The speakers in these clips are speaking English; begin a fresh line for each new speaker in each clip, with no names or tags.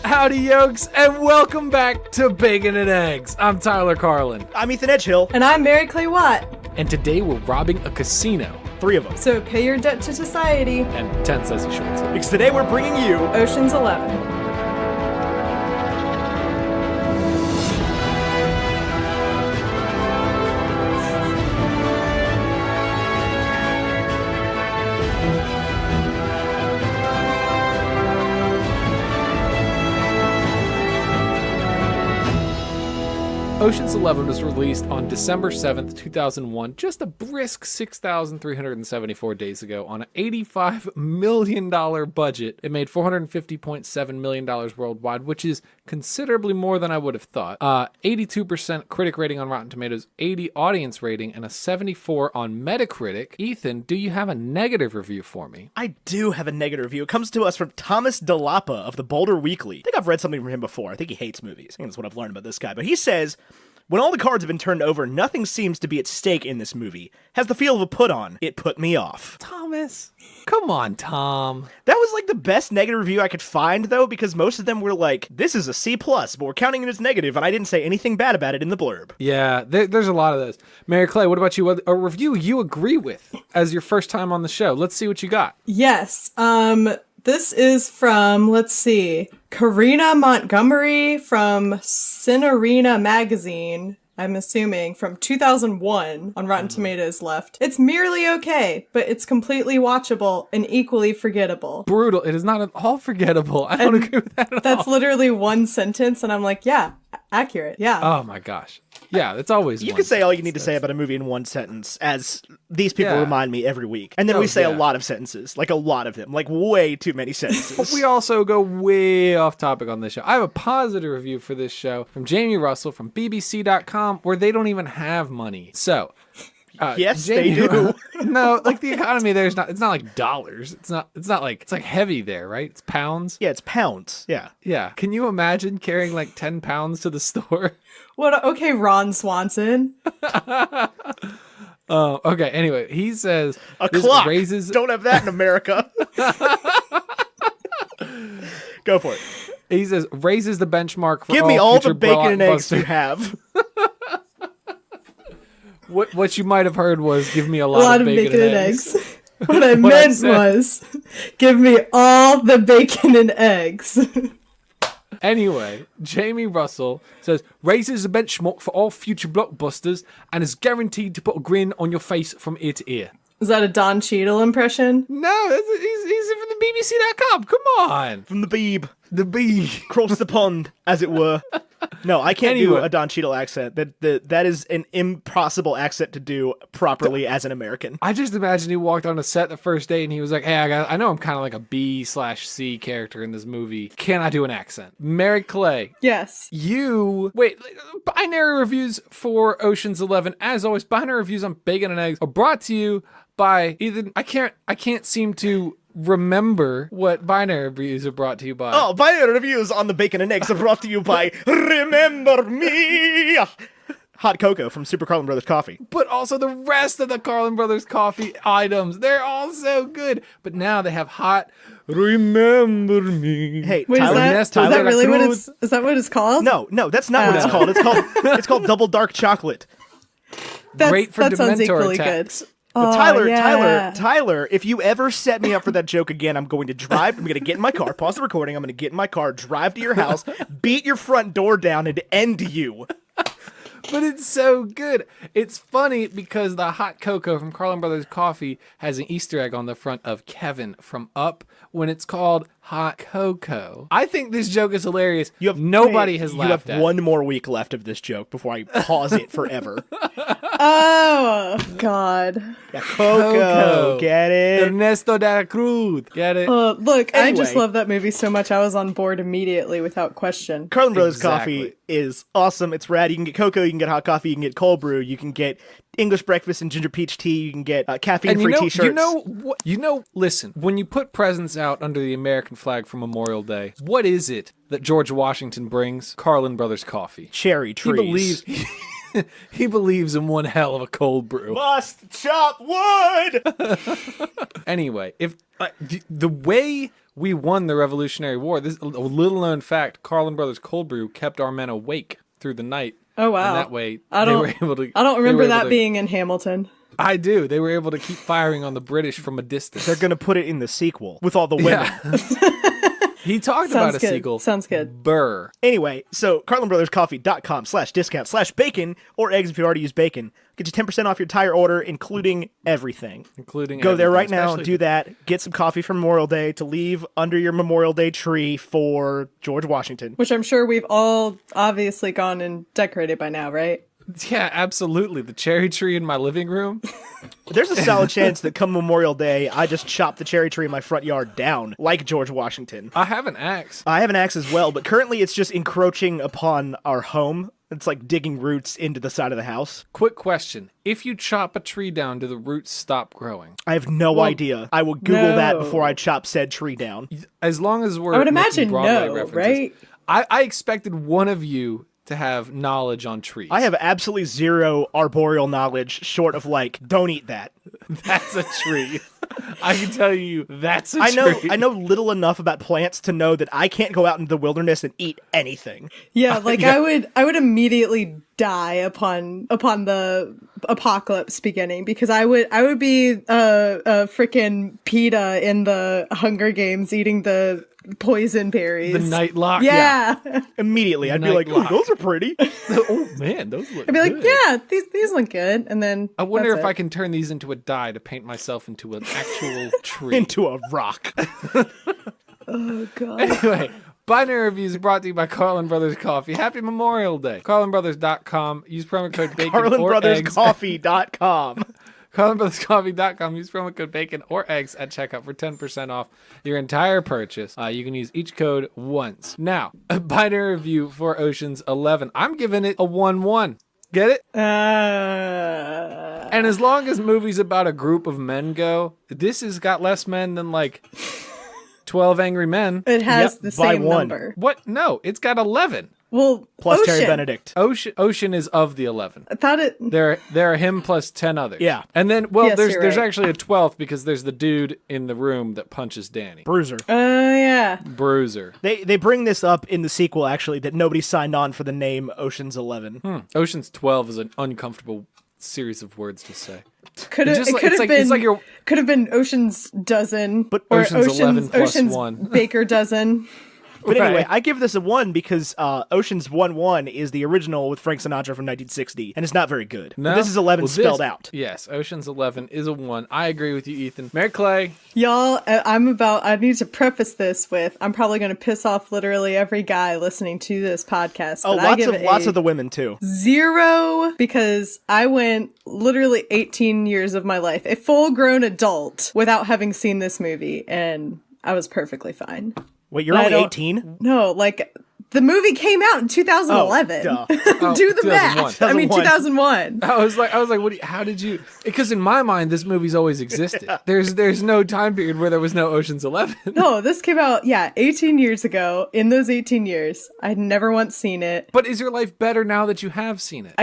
Howdy, yokes, and welcome back to Bacon and Eggs. I'm Tyler Carlin.
I'm Ethan Edgehill.
And I'm Mary Clay Watt.
And today we're robbing a casino.
3 of them.
So pay your debt to society.
And 10 says he shorts it.
Because today we're bringing you
Ocean's 11.
Ocean's 11 was released on December 7th, 2001, just a brisk 6,374 days ago on an $85 million budget. It made $450.7 million worldwide, which is considerably more than I would have thought. 82% critic rating on Rotten Tomatoes, 80 audience rating, and a 74 on Metacritic. Ethan, do you have a negative review for me?
I do have a negative review. It comes to us from Thomas DeLapa of the Boulder Weekly. I think I've read something from him before. I think he hates movies. I think that's what I've learned about this guy. But he says, when all the cards have been turned over, nothing seems to be at stake in this movie. Has the feel of a put-on. It put me off.
Thomas, come on, Tom.
That was like the best negative review I could find, though, because most of them were like, this is a C+, but we're counting it as negative, and I didn't say anything bad about it in the blurb.
Yeah, there's a lot of those. Mary Clay, what about you? A review you agree with as your first time on the show. Let's see what you got.
Yes. This is from, let's see, Karina Montgomery from Cinerina Magazine, I'm assuming, from 2001 on Rotten Tomatoes left. It's merely okay, but it's completely watchable and equally forgettable.
Brutal. It is not at all forgettable. I don't agree with that at all.
That's literally one sentence, and I'm like, yeah, accurate, yeah.
Oh my gosh. Yeah, it's always
You
one
can say all you
sentence.
need to say about a movie in one sentence, as these people remind me every week. And then
Oh,
we say a
yeah.
lot of sentences, like a lot of them, like way too many sentences.
We also go way off topic on this show. I have a positive review for this show from Jamie Russell from BBC.com, where they don't even have money. So,
Yes, they do.
No, like the economy there is not. It's not like dollars. It's not like it's like heavy there, right? It's pounds.
Yeah, it's pounds. Yeah.
Yeah. Can you imagine carrying like 10 pounds to the store?
Okay, Ron Swanson.
Oh, okay. Anyway, he says
A
this
clock.
raises.
Don't have that in America. Go for it.
He says raises the benchmark for
Give me all
future
the bacon and eggs
blockbuster-
you have.
What you might have heard was give me a lot of bacon and eggs.
What I meant
said.
was, give me all the bacon and eggs.
Anyway, Jamie Russell says raises the benchmark for all future blockbusters and is guaranteed to put a grin on your face from ear to ear.
Is that a Don Cheadle impression?
No, he's from the BBC.com. Come on.
From the Beeb.
The B.
Cross the pond, as it were. No, I can't do
Anyway.
a Don Cheadle accent. That is an impossible accent to do properly as an American.
I just imagine he walked on a set the first day and he was like, hey, I know I'm kind of like a B/C character in this movie. Can I do an accent? Mary Clay,
Yes.
binary reviews for Ocean's 11. As always, binary reviews on Bacon and Eggs are brought to you by Ethan. I can't seem to remember what binary reviews are brought to you by.
Oh, binary reviews on the Bacon and Eggs are brought to you by Remember Me! Hot cocoa from Super Carlin Brothers Coffee.
But also the rest of the Carlin Brothers coffee items. They're all so good. But now they have hot Remember Me.
Hey,
Wait,
Tyler,
is that really what it's? Is that what it's called?
No, that's not what it's called. It's called Double Dark Chocolate.
Great for
that sounds
Dementor
equally
attacks.
good.
But
Oh, yeah.
Tyler, if you ever set me up for that joke again, I'm going to get in my car, pause the recording, I'm going to get in my car, drive to your house, beat your front door down, and end you.
But it's so good. It's funny because the hot cocoa from Carlin Brothers Coffee has an Easter egg on the front of Kevin from Up when it's called hot cocoa. I think this joke is hilarious. Nobody has laughed
You
at
have one more week left of this joke before I pause it forever.
Oh God.
Yeah, cocoa, get it?
Ernesto de la Cruz. Get it?
Look, I just
Anyway.
love that movie so much. I was on board immediately without question.
Carlin Brothers
Exactly.
Coffee is awesome. It's rad. You can get cocoa, you can get hot coffee, you can get cold brew, you can get English breakfast and ginger peach tea, you can get caffeine-free t-shirts.
Listen, when you put presents out under the American flag for Memorial Day, what is it that George Washington brings? Carlin Brothers Coffee.
Cherry trees.
He believes in one hell of a cold brew.
Must chop wood!
Anyway, if the way we won the Revolutionary War. This a little known fact: Carlin Brothers Cold Brew kept our men awake through the night.
Oh wow!
And that way,
I don't remember that being in Hamilton.
I do. They were able to keep firing on the British from a distance.
They're going to put it in the sequel with all the women.
Yeah. He talked about a sequel.
Sounds good.
Burr. Anyway, so carlinbrotherscoffee.com/discount/bacon or eggs if you already use bacon. Get you 10% off your entire order, including everything.
Go
there right now, do that. Get some coffee for Memorial Day to leave under your Memorial Day tree for George Washington.
Which I'm sure we've all obviously gone and decorated by now, right?
Yeah, absolutely. The cherry tree in my living room.
There's a solid chance that come Memorial Day, I just chop the cherry tree in my front yard down, like George Washington.
I have an axe.
I have an axe as well, but currently it's just encroaching upon our home. It's like digging roots into the side of the house.
Quick question. If you chop a tree down, do the roots stop growing?
I have no idea. I will Google that before I chop said tree down.
As long as we're
I would imagine
Broadway
no,
references.
right?
I expected one of you to have knowledge on trees.
I have absolutely zero arboreal knowledge short of like, don't eat that.
That's a tree. I can tell you that's a tree.
I know little enough about plants to know that I can't go out into the wilderness and eat anything.
Yeah, like I would immediately die upon the apocalypse beginning because I would be a freaking PETA in the Hunger Games eating the poison berries.
The nightlock.
Yeah.
Immediately, I'd be like, ooh, those are pretty.
Oh man, those look
I'd be
good.
like, yeah, these look good. And then
I wonder if I can turn these into a dye to paint myself into an actual tree.
Into a rock.
Oh god.
Anyway, Binary Reviews brought to you by Carlin Brothers Coffee. Happy Memorial Day. CarlinBrothers.com. Use promo code BACON
CarlinBrothersCoffee.com.
CarlinBrothersCoffee.com. Use promo code BACON or eggs at checkout for 10% off your entire purchase. You can use each code once. Now, a binary review for Ocean's 11. I'm giving it a 1-1. Get it? And as long as movies about a group of men go, this has got less men than like 12 Angry Men.
It has the
by
same
one.
number.
What? No, it's got 11.
Well,
Plus
Ocean.
Terry Benedict.
Ocean is of the 11.
I thought it.
There are him plus 10 others.
Yeah.
And then,
Yes,
there's
you're right.
actually a 12th because there's the dude in the room that punches Danny.
Bruiser.
Yeah.
Bruiser.
They bring this up in the sequel, actually, that nobody signed on for the name Ocean's 11.
Ocean's 12 is an uncomfortable series of words to say.
Could have been Ocean's dozen,
But
or
Ocean's 11 plus
Ocean's
1.
Baker dozen.
But anyway,
Right.
I give this a 1 because Ocean's 1-1 is the original with Frank Sinatra from 1960, and it's not very good.
No?
But this is 11
Well,
spelled out.
Yes, Ocean's 11 is a 1. I agree with you, Ethan. Mary Clay.
Y'all, I need to preface this with, I'm probably going to piss off literally every guy listening to this podcast.
Oh,
but I give it
lots
a
of the women, too.
0 because I went literally 18 years of my life, a full-grown adult, without having seen this movie, and I was perfectly fine.
Wait, you're
I
only
don't-
18?
No, like, the movie came out in 2011.
Oh, duh.
Do the
2001.
math. I mean, 2001.
I was like, how did you? Because in my mind, this movie's always existed. There's no time period where there was no Ocean's 11.
No, this came out, 18 years ago. In those 18 years, I'd never once seen it.
But is your life better now that you have seen it?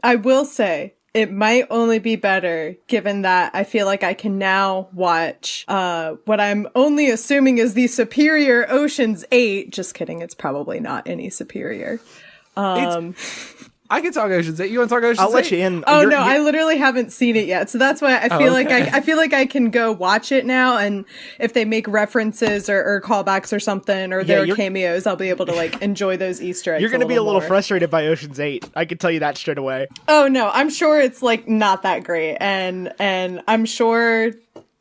I will say, it might only be better given that I feel like I can now watch what I'm only assuming is the superior Ocean's 8. Just kidding, it's probably not any superior.
I can talk Ocean's 8. You want to talk Ocean's 8?
I'll let you in.
Oh
You're-
no, I literally haven't seen it yet. So that's why I feel like
okay.
I feel like I can go watch it now, and if they make references or callbacks or something, or there are
you're-
cameos, I'll be able to like enjoy those Easter eggs.
You're going to be a little
more.
frustrated by Ocean's 8. I can tell you that straight away.
Oh no, I'm sure it's like not that great, and I'm sure,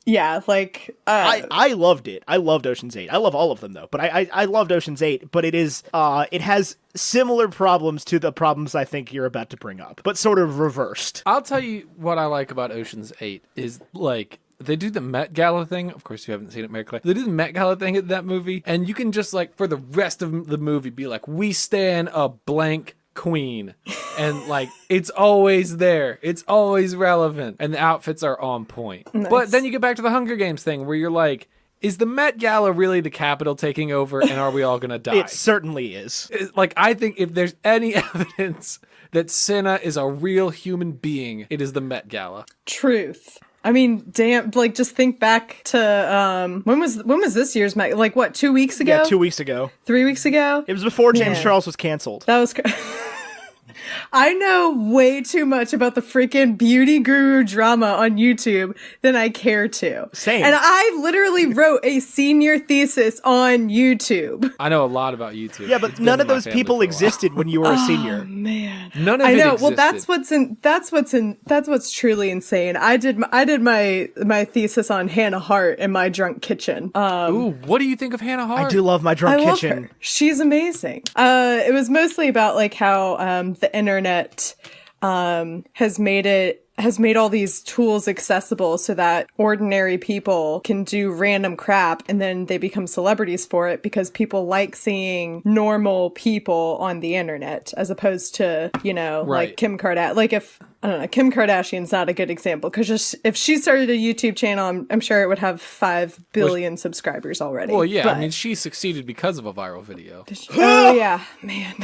like
I loved it. I loved Ocean's 8. I love all of them, though. But I loved Ocean's 8, but it has similar problems to the problems I think you're about to bring up, but sort of reversed.
I'll tell you what I like about Ocean's 8 is like they do the Met Gala thing. Of course, you haven't seen it, Mary Clay. They do the Met Gala thing at that movie, and you can just like for the rest of the movie be like, we stand a blank queen, and like it's always there, it's always relevant, and the outfits are on point.
Nice.
But then you get back to the Hunger Games thing where you're like, is the Met Gala really the Capitol taking over, and are we all gonna die?
It certainly is.
Like, I think if there's any evidence that Cinna is a real human being, it is the Met Gala.
truth. I mean, damn, like just think back to when was this year's like what, 2 weeks ago?
Yeah, 2 weeks ago.
3 weeks ago?
It was before James
Man.
Charles was canceled.
That was I know way too much about the freaking beauty guru drama on YouTube than I care to.
Same.
And I literally wrote a senior thesis on YouTube.
I know a lot about YouTube.
Yeah, but
It's been
none
in
of
my
those
family
people
for a while.
existed when you were a senior.
Man.
None of
I
it
know.
existed.
Well, that's what's truly insane. I did my thesis on Hannah Hart in my drunk kitchen.
Ooh, what do you think of Hannah Hart?
I do love my drunk
I love
kitchen.
her. She's amazing. It was mostly about like how the internet has made all these tools accessible so that ordinary people can do random crap and then they become celebrities for it because people like seeing normal people on the internet as opposed to,
Right.
like Kim Kardashian. Like I don't know, Kim Kardashian's not a good example because if she started a YouTube channel, I'm sure it would have 5 billion subscribers already.
Well, yeah,
But-
I mean, she succeeded because of a viral video.
oh yeah, man.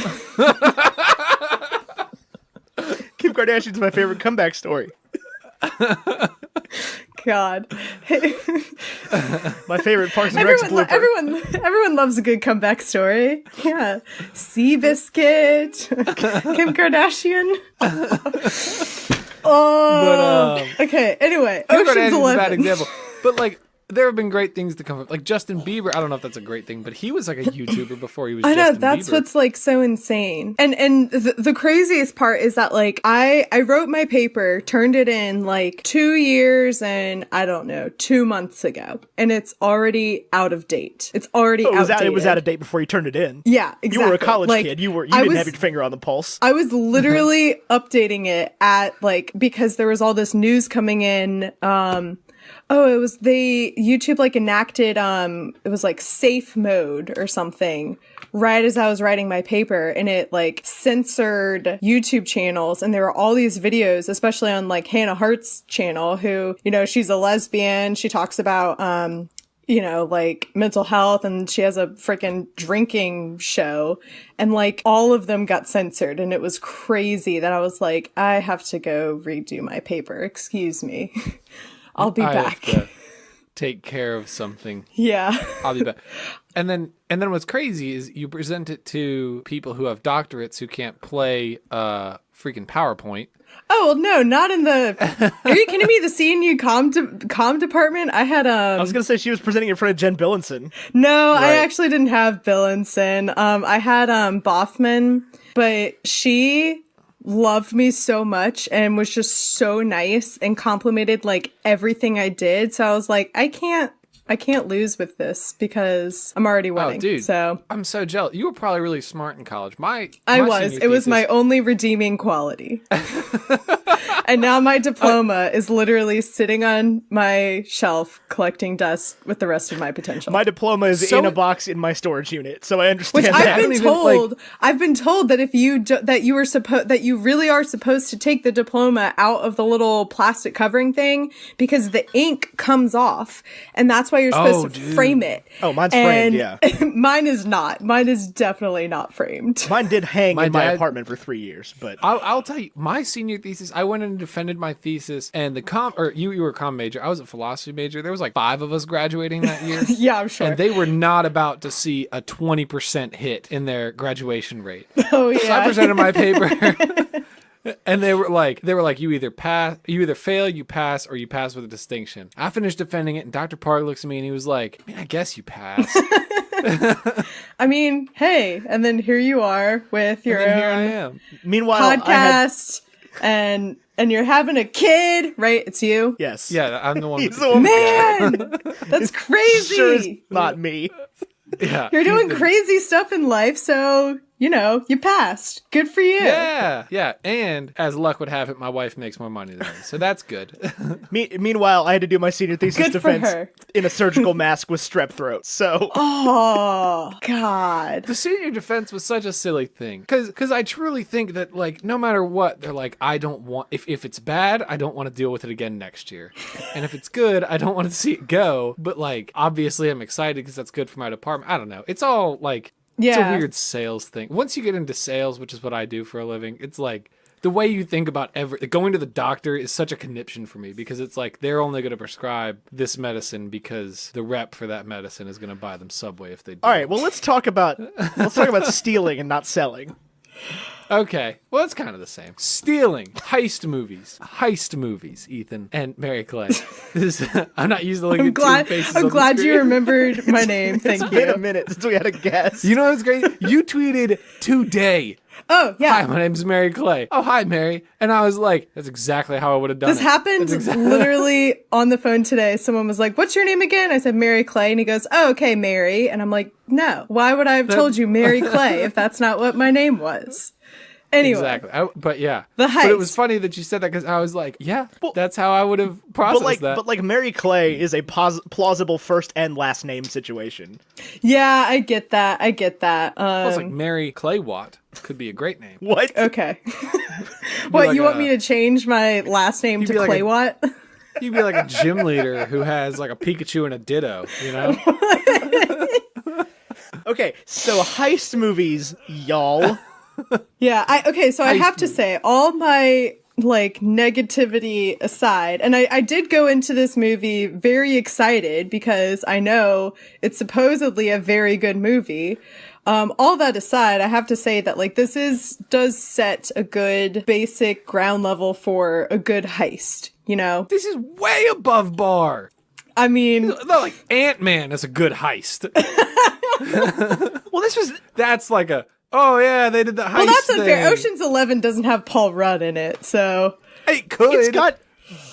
Kim Kardashian's my favorite comeback story.
God.
My favorite Parks and Rec's blooper.
Everyone loves a good comeback story. Yeah. Seabiscuit. Kim Kardashian. Oh. Okay. Anyway,
Kim
Ocean's
Kardashian's a bad
11.
example. But like, there have been great things to come from. Like Justin Bieber, I don't know if that's a great thing, but he was like a YouTuber before he was
I know,
Justin
that's
Bieber.
what's like so insane. And the craziest part is that like I wrote my paper, turned it in like 2 years and I don't know, 2 months ago. And it's already out of date. It's already outdated.
It was out of date before you turned it in.
Yeah, exactly.
You were a college
Like,
kid. You
I
didn't
was-
have your finger on the pulse.
I was literally updating it at like because there was all this news coming in. It was YouTube like enacted it was like safe mode or something right as I was writing my paper, and it like censored YouTube channels, and there were all these videos, especially on like Hannah Hart's channel, who, she's a lesbian. She talks about like mental health, and she has a freaking drinking show, and like all of them got censored, and it was crazy that I was like, I have to go redo my paper. Excuse me. I'll be
I
back.
have to take care of something.
Yeah.
I'll be back. And then what's crazy is you present it to people who have doctorates who can't play freaking PowerPoint.
Oh, well, no, not in the... Are you kidding me? The CNU comm department? I had...
I was going to say she was presenting in front of Jen Billinson.
No, I
Right.
actually didn't have Billinson. I had Boffman, but she loved me so much and was just so nice and complimented like everything I did. So I was like, I can't lose with this because I'm already winning.
Oh, dude.
So
I'm so jealous. You were probably really smart in college.
I was. It was my only redeeming quality. And now my diploma is literally sitting on my shelf collecting dust with the rest of my potential.
My diploma is
So-
in a box in my storage unit, so I understand
Which
that.
I've been told that if you that you really are supposed to take the diploma out of the little plastic covering thing because the ink comes off, and that's why you're supposed to
dude.
frame it.
Oh, mine's framed, yeah.
Mine is not. Mine is definitely not framed.
Mine did hang
My
in my
dad-
apartment for 3 years, but
I'll tell you, my senior thesis, I went in and defended my thesis, and you were a comm major, I was a philosophy major. There was like 5 of us graduating that year.
Yeah, I'm sure.
And they were not about to see a 20% hit in their graduation rate.
Oh
So I
yeah.
presented my paper, and they were like, you either fail, you pass, or you pass with a distinction. I finished defending it, and Dr. Park looks at me and he was like, I guess you passed.
I mean, hey, and then here you are with your
And here I
own
am.
meanwhile, I had...
podcast, and you're having a kid, right? It's you.
Yes.
Yeah, I'm the one.
He's
With
the one.
Man, that's crazy.
Sure is not me.
yeah,
You're doing crazy stuff in life, so you passed. Good for you.
Yeah. And as luck would have it, my wife makes more money than me, so that's good.
Meanwhile, I had to do my senior thesis
Good for
defense
her.
in a surgical mask with strep throat. So
Oh God.
The senior defense was such a silly thing because I truly think that like no matter what, they're like, I don't want if it's bad, I don't want to deal with it again next year, and if it's good, I don't want to see it go. But like obviously, I'm excited because that's good for my department. I don't know. It's all like. It's
Yeah.
a weird sales thing. Once you get into sales, which is what I do for a living, it's like the way you think about going to the doctor is such a conniption for me, because it's like they're only going to prescribe this medicine because the rep for that medicine is going to buy them Subway if they do.
All right, well, let's talk about stealing and not selling.
Okay, well, it's kind of the same. Stealing, heist movies, Ethan and Mary Clay. I'm not used to looking at two faces.
I'm
on
glad
the
you
screen.
remembered my name. Thank
It's been
you.
a minute since we had a guess.
You know what's great? You tweeted today.
Oh yeah.
Hi, my name's Mary Clay. Oh, hi, Mary. And I was like, that's exactly how I would have done
This
it.
happened literally on the phone today. Someone was like, "What's your name again?" I said, "Mary Clay." And he goes, "Oh, okay, Mary." And I'm like, "No. Why would I have told you Mary Clay if that's not what my name was?" Anyway.
Exactly. But yeah.
The
But it
heist.
was funny that you said that, because I was like, yeah, that's how I would have processed that.
But like Mary Clay is a plausible first and last name situation.
Yeah, I get that.
I was like, Mary Clay Watt could be a great name.
What?
Okay. What,
like
you want me to change my last name to
be like
Claywatt?
You'd be like a gym leader who has like a Pikachu and a Ditto, you know?
Okay, so heist movies, y'all.
Yeah, so I have to say, all my like negativity aside, and I did go into this movie very excited because I know it's supposedly a very good movie. All that aside, I have to say that like this does set a good basic ground level for a good heist, you know?
This is way above bar.
I mean,
Not like Ant-Man is a good heist.
Well,
That's like oh yeah, they did the heist
well, that's unfair.
thing.
Ocean's 11 doesn't have Paul Rudd in it, so
It could.
it's got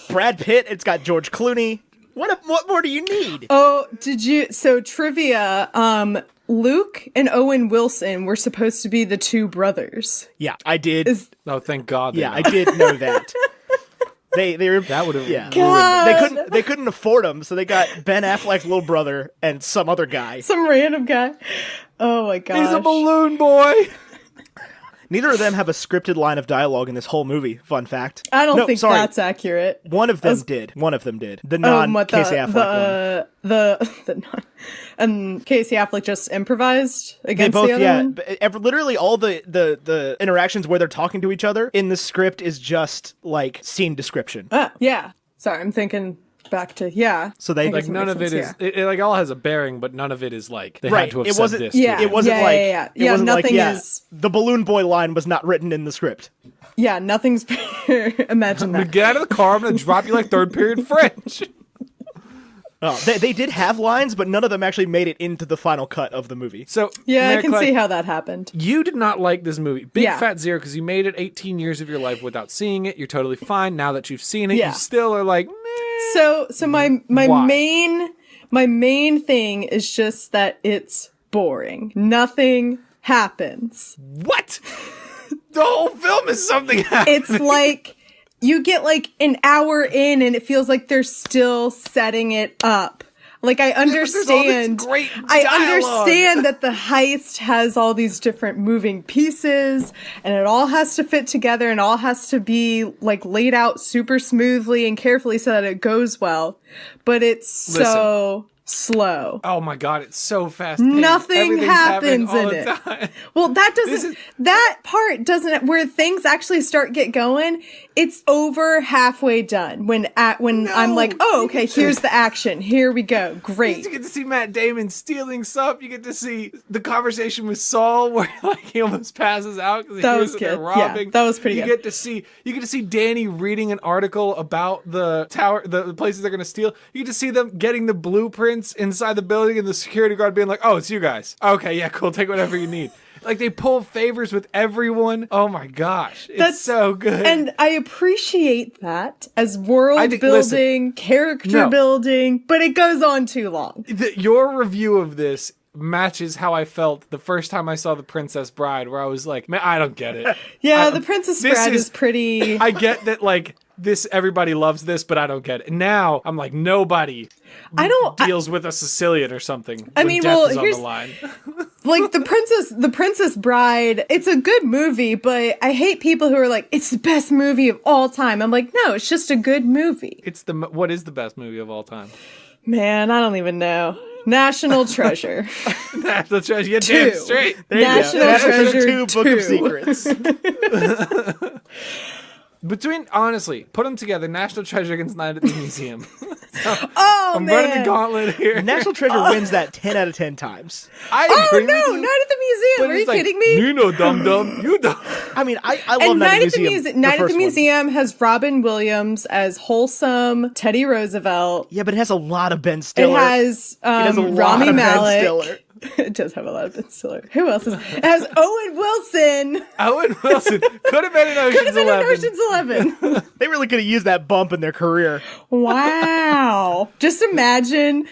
Brad Pitt, it's got George Clooney. What more do you need?
Oh, so trivia, Luke and Owen Wilson were supposed to be the two brothers.
Yeah, I did.
Oh, thank God.
Yeah, I did know that. They were
That would have
yeah.
God.
They couldn't afford them, so they got Ben Affleck's little brother and some other guy.
Some random guy. Oh my gosh.
He's a balloon boy.
Neither of them have a scripted line of dialogue in this whole movie. Fun fact.
I don't
No,
think
sorry.
that's accurate.
One of them did. The non-Casey Affleck one.
And Casey Affleck just improvised
They
against
both,
the other one?
literally all the interactions where they're talking to each other in the script is just like scene description.
Ah, yeah. Sorry, I'm thinking back to, yeah.
So they
I guess
Like
it
none
makes
of it
sense,
is. It like all has a bearing, but none of it is like they
Right,
had to have
it
said
wasn't-
this.
Yeah.
to
It wasn't like
yeah.
it wasn't
nothing
like
is.
the balloon boy line was not written in the script.
Yeah, nothing's. Imagine that.
Get out of the car. I'm gonna drop you like third period French.
Oh, they did have lines, but none of them actually made it into the final cut of the movie.
So
Yeah,
Mary
I can
Clay,
see how that happened.
you did not like this movie. Big
Yeah.
fat zero, because you made it 18 years of your life without seeing it. You're totally fine. Now that you've seen it,
Yeah.
you still are like, meh.
So my
Why?
main thing is just that it's boring. Nothing happens.
What? The whole film is something happening.
It's like you get like an hour in and it feels like they're still setting it up. Like I
there's all this
understand
great
I
dialogue.
understand that the heist has all these different moving pieces and it all has to fit together and all has to be like laid out super smoothly and carefully so that it goes well. But it's so slow.
Oh my God, it's so fast.
Nothing happens
all
in
the
it.
time.
Well, that
This
doesn't,
is-
that part doesn't, where things actually get going, it's over halfway done when I'm like, oh, okay, here's the action. Here we go. Great.
You get to see Matt Damon stealing stuff. You get to see the conversation with Saul where like he almost passes out because he
That
hears
was
that they're
good. Yeah,
robbing.
that was pretty
you
good.
You get to see Danny reading an article about the tower, the places they're going to steal. You get to see them getting the blueprints inside the building and the security guard being like, oh, it's you guys. Okay, yeah, cool. Take whatever you need. Like they pull favors with everyone. Oh my gosh. It's so good.
And I appreciate that as world
I think-
building, character
No.
building, but it goes on too long.
Your review of this matches how I felt the first time I saw The Princess Bride, where I was like, man, I don't get it.
Yeah, The Princess
this
Bride
is-
is pretty.
I get that, like, this, everybody loves this, but I don't get it. Now, I'm like, nobody deals with a Sicilian or something.
I
when
mean,
death
well,
is on
here's-
the line.
Like the Princess Bride, it's a good movie, but I hate people who are like, it's the best movie of all time. I'm like, no, it's just a good movie.
What is the best movie of all time?
Man, I don't even know. National Treasure.
That's the treasure. You damn
Two.
straight.
There you go.
National
That's
Treasure
the 2 Book of
2.
Secrets.
Honestly, put them together. National Treasure against Night at the Museum.
Oh,
I'm
man.
running the gauntlet here.
National Treasure wins that 10 out of 10 times.
I
Oh,
agree
no,
with you,
Night at the Museum.
but
Are you
it's like,
kidding me?
You know, dum-dum. You dumb.
I mean, I love
And
Night at the Museum.
Night at
first
the
one.
Museum has Robin Williams as wholesome Teddy Roosevelt.
Yeah, but it has a lot of Ben
It
Stiller.
has
has a lot
Rami
of Ben
Malek.
Stiller.
It does have a lot of Ben Stiller. Who else is? It has Owen Wilson.
Owen Wilson could have been in Ocean's
Could have been
11.
in Ocean's 11.
They really could have used that bump in their career.
Wow. Just imagine,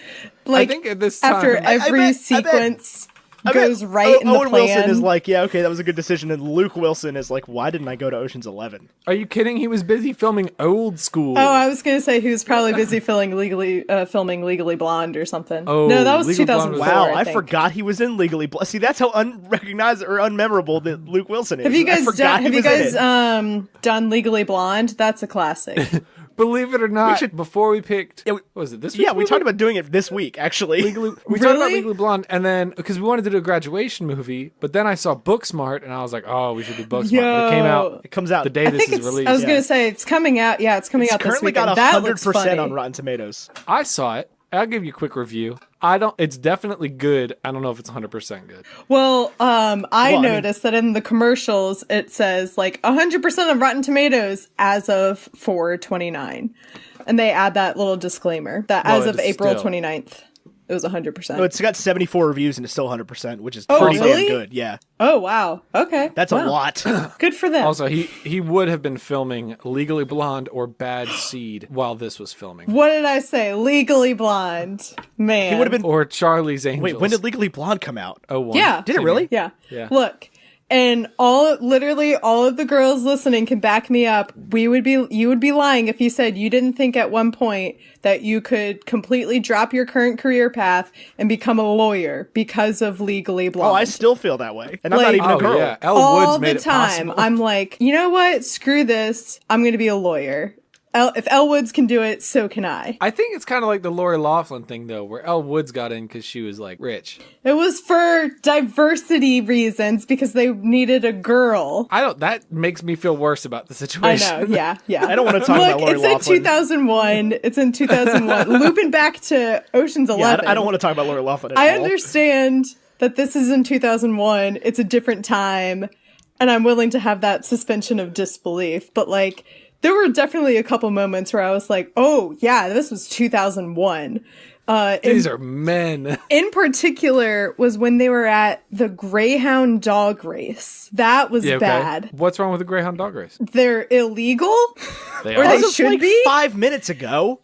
like,
I think at this time,
after every
bet-
sequence
I
goes
bet
right in the
Owen
plan.
Wilson is like, yeah, okay, that was a good decision. And Luke Wilson is like, why didn't I go to Ocean's 11?
Are you kidding? He was busy filming Old School.
Oh, I was gonna say he was probably busy filming Legally Blonde or something.
Oh,
No, that was
Legally Blonde
2004.
was-
Wow, I
think.
forgot he was in Legally Blonde. See, that's how unrecognized or unmemorable that Luke Wilson is.
Have you
I
guys
forgot he was in it.
done Legally Blonde? That's a classic.
Believe it or not,
should-
before we picked,
Yeah,
what was it this?
Yeah,
week's
we
movie?
talked about doing it this week, actually.
We talked about
Really?
Legally Blonde, and then because we wanted to do a graduation movie, but then I saw Booksmart, and I was like, oh, we should do Booksmart. But it came out
It comes out.
the day
I
this
think
is
it's.
released.
I was gonna say it's coming out. Yeah, it's coming out this
currently
weekend.
got
That looks
100%
funny.
on Rotten Tomatoes.
I saw it. I'll give you a quick review. It's definitely good. I don't know if it's 100% good.
Well, I
mean-
noticed that in the commercials it says like 100% of Rotten Tomatoes as of 4/29, and they add that little disclaimer that
Well,
as of
it is
April
still-
29th, it was 100%.
No, it's got 74 reviews and it's still 100%, which is
Oh,
pretty
really?
damn good. Yeah,
Oh wow, okay,
that's a
Wow.
lot.
Good for them.
Also, he would have been filming Legally Blonde or Bad Seed while this was filming.
What did I say? Legally Blonde, man.
He would have been.
Or Charlie's Angels.
Wait, when did Legally Blonde come out?
Oh, one.
Yeah.
Did it really?
Yeah.
Yeah.
Look, and literally all of the girls listening can back me up. You would be lying if you said you didn't think at one point that you could completely drop your current career path and become a lawyer because of Legally Blonde.
Oh, I still feel that way, and I'm not
Like-
even a
Oh,
girl.
yeah. Elle
all
Woods made
the
it
time.
possible.
I'm like, you know what? Screw this. I'm going to be a lawyer. If Elle Woods can do it, so can I.
I think it's kind of like the Lori Loughlin thing, though, where Elle Woods got in because she was, like, rich.
It was for diversity reasons because they needed a girl.
That makes me feel worse about the
I
situation.
know, yeah.
I don't want to talk
Look,
about Lori
it's
Loughlin.
in 2001. It's in 2001. Looping back to Ocean's
Yeah,
11.
I don't want to talk about Lori Loughlin at
I
all.
understand that this is in 2001. It's a different time, and I'm willing to have that suspension of disbelief. But like, there were definitely a couple moments where I was like, "Oh yeah, this was 2001."
These are men.
In particular, was when they were at the Greyhound dog race. That was
Yeah, okay.
bad.
What's wrong with the Greyhound dog race?
They're illegal.
They
Or
are.
they
This was
should
like
be?
5 minutes ago.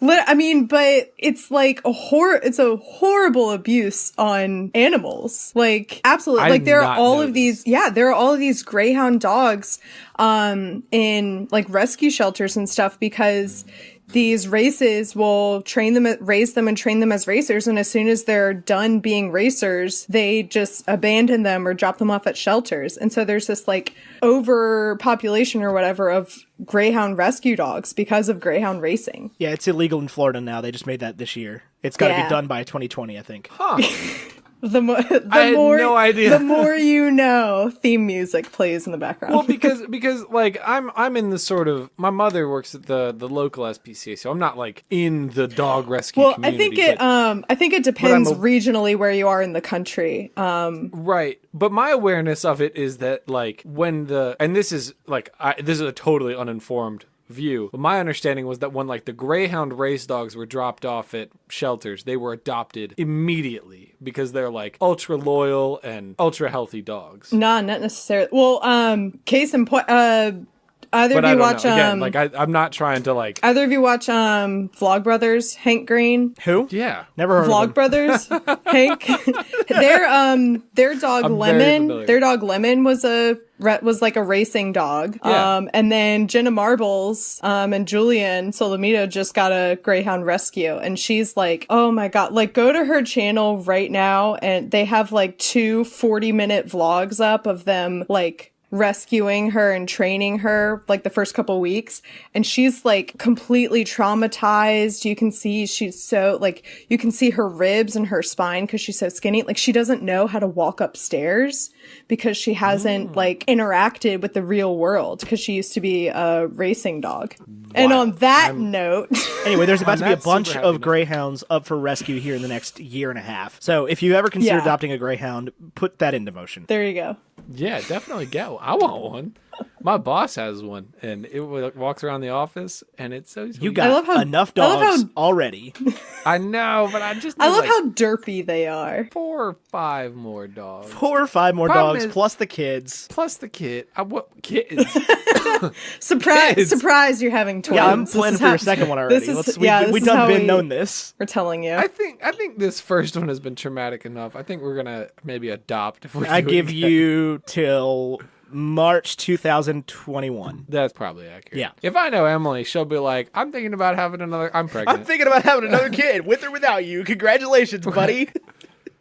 I mean, but it's like it's a horrible abuse on animals. Like, absolutely.
I
Like,
did
there
not
are all
know
of
this.
there are all of these Greyhound dogs, in like rescue shelters and stuff because these races will raise them and train them as racers. And as soon as they're done being racers, they just abandon them or drop them off at shelters. And so there's this like overpopulation or whatever of Greyhound rescue dogs because of Greyhound racing.
Yeah, it's illegal in Florida now. They just made that this year. It's got to
Yeah.
be done by 2020, I think.
Huh.
The
I had no idea.
The more you know, theme music plays in the background.
Well, because like I'm in the sort of, my mother works at the local SPCA, so I'm not like in the dog rescue
well,
community.
I think it depends
I'm
regionally where you are in the country.
Right. But my awareness of it is that like when and this is like this is a totally uninformed view. But my understanding was that when like the Greyhound race dogs were dropped off at shelters, they were adopted immediately because they're like ultra loyal and ultra healthy dogs.
Nah, not necessarily. Well, case in point, either
But
of
I
you
don't
watch
know. Again, like I'm not trying to like.
either of you watch Vlogbrothers, Hank Green.
Who?
Yeah.
Never heard of him.
Vlogbrothers, Hank. Their dog
I'm very
Lemon.
familiar.
Their dog Lemon was like a racing dog.
Yeah.
And then Jenna Marbles and Julian Solomito just got a Greyhound rescue, and she's like, oh my god, like go to her channel right now, and they have like 2 40-minute vlogs up of them like rescuing her and training her like the first couple weeks, and she's like completely traumatized. You can see she's so like, you can see her ribs and her spine because she's so skinny. Like she doesn't know how to walk upstairs because she hasn't like interacted with the real world because she used to be a racing dog. And on that note,
anyway, there's about to be a
that
bunch
super happy
of
note.
greyhounds up for rescue here in the next year and a half. So if you ever consider
Yeah.
adopting a greyhound, put that into motion.
there you go.
Yeah, definitely get one. I want one. My boss has one, and it walks around the office, and it's so sweet.
You
I
got
love how-
enough
I love
dogs
how-
already.
I know, but I just
I
need,
love
like,
how derpy they are.
4 or 5 more dogs.
4 or 5 more
Problem
dogs
is-
plus the kids.
Plus the kid. What kids?
Surprise!
Kids.
Surprise! You're having twins.
Yeah, I'm
This
planning
is
for
how-
your second one already.
This is,
Let's,
yeah, this
we
is
done
how
been known this.
We're telling you.
I think this first one has been traumatic enough. I think we're gonna maybe adopt if we
I
do it
give
again.
you till March 2021.
That's probably accurate.
Yeah.
If I know Emily, she'll be like, I'm thinking about having another. I'm pregnant.
I'm thinking about having another kid, with or without you. Congratulations, buddy.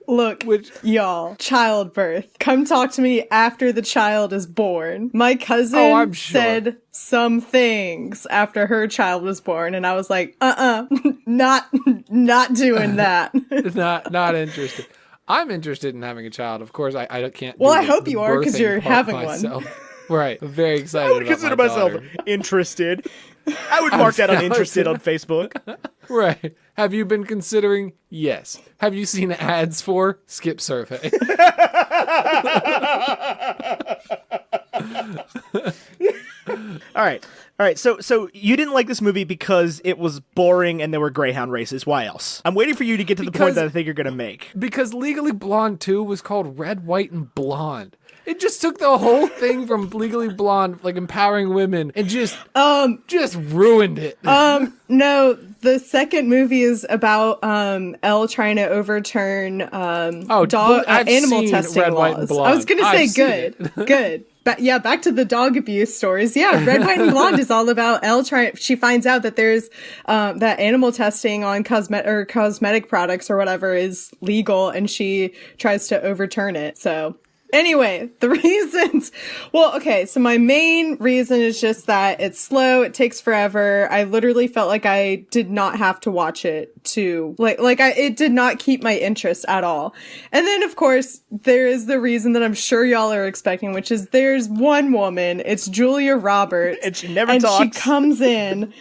Look, y'all, childbirth. Come talk to me after the child is born. My cousin
Oh, I'm sure.
said some things after her child was born, and I was like, not doing that.
not interested. I'm interested in having a child. Of course, I can't.
Well,
do
I hope
the
you are, 'cause
birthing
you're
part
having one.
myself. Right. I'm very excited.
I would
about
consider
my
myself
daughter.
interested. I would mark that on interested on Facebook.
Right. Have you been considering? Yes. Have you seen ads for? Skip survey.
All right. So you didn't like this movie because it was boring and there were greyhound races. Why else? I'm waiting for you to get to the point
Because-
that I think you're going to make.
Because Legally Blonde 2 was called Red, White, and Blonde. It just took the whole thing from Legally Blonde, like empowering women, and just ruined it.
No, the second movie is about Elle trying to overturn
I've
animal
seen
testing
Red,
laws.
White, and Blonde.
I was gonna say
I've seen
good, good. But yeah, back to the dog abuse stories. Yeah, Red, White, and Blonde is all about Elle trying. She finds out that there's that animal testing on cosmetic products or whatever is legal, and she tries to overturn it. So. Anyway, the reasons. Well, okay, so my main reason is just that it's slow, it takes forever. I literally felt like I did not have to watch it to it did not keep my interest at all. And then of course, there is the reason that I'm sure y'all are expecting, which is there's one woman, it's Julia Roberts,
And she never
she
talks.
comes in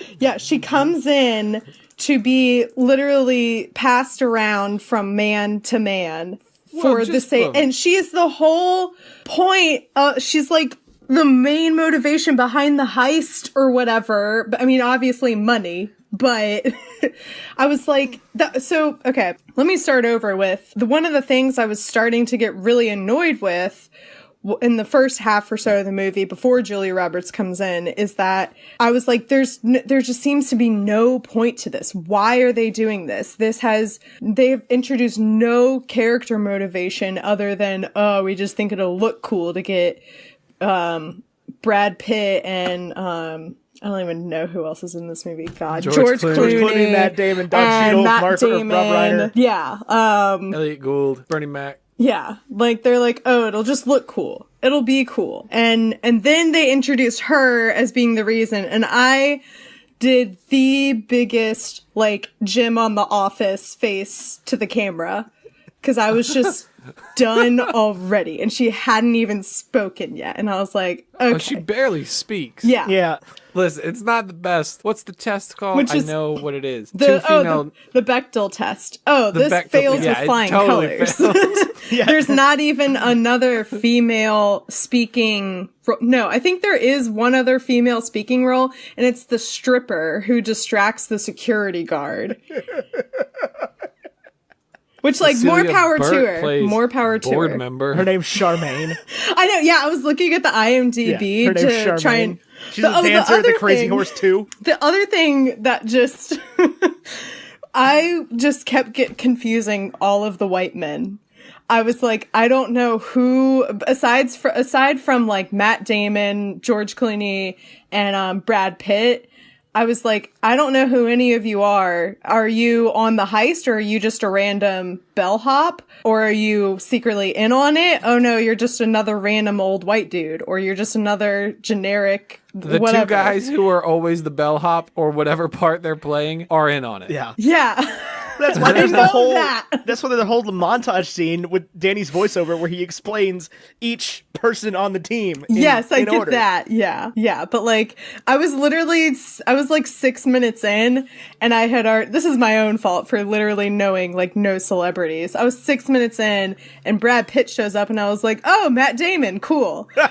to be literally passed around from man to man. For the sake, and she is the whole point. She's like the main motivation behind the heist or whatever. But I mean, obviously money. But I was like, okay, let me start over with one of the things I was starting to get really annoyed with in the first half or so of the movie before Julia Roberts comes in is that I was like, there just seems to be no point to this. Why are they doing this? They've introduced no character motivation other than, we just think it'll look cool to get, Brad Pitt and, I don't even know who else is in this movie. God, George Clooney,
Matt Damon, Don
and
Cheadle,
Matt
Rob
Damon.
Reiner.
Yeah.
Elliot Gould, Bernie Mac.
Yeah, like they're like, oh, it'll just look cool. It'll be cool. And then they introduced her as being the reason. And I did the biggest like Jim on The Office face to the camera because I was just done already. And she hadn't even spoken yet. And I was like, okay.
Oh, she barely speaks.
Yeah.
Yeah.
Listen, it's not the best. What's the test called?
Which is
I know what it is.
The Bechdel test. Oh, this
Bechdel-
fails
yeah,
with
it
flying
totally
colors.
fails.
There's not even another female speaking. No, I think there is one other female speaking role, and it's the stripper who distracts the security guard. Which, like, more
Cecilia
power to
Burt
her.
plays
More power to
board
her.
member.
Her name's Charmaine.
I know. Yeah, I was looking at the IMDb
Her name's
to
Charmaine.
try and.
She's a dancer at the
other
Crazy
thing-
Horse 2.
The other thing that just I just kept confusing all of the white men. I was like, I don't know who aside from like Matt Damon, George Clooney, and Brad Pitt. I was like, I don't know who any of you are. Are you on the heist, or are you just a random bellhop? Or are you secretly in on it? Oh no, you're just another random old white dude. Or you're just another generic
The
whatever.
two guys who are always the bellhop or whatever part they're playing are in on it.
Yeah.
Yeah.
That's why there's
I
the
know
whole.
that.
That's why there's the whole montage scene with Danny's voiceover where he explains each person on the team.
Yes, I
in
get
order.
that. Yeah. Yeah. But like, I was like 6 minutes in, and I had this is my own fault for literally knowing like no celebrities. I was 6 minutes in, and Brad Pitt shows up, and I was like, oh, Matt Damon, cool.
How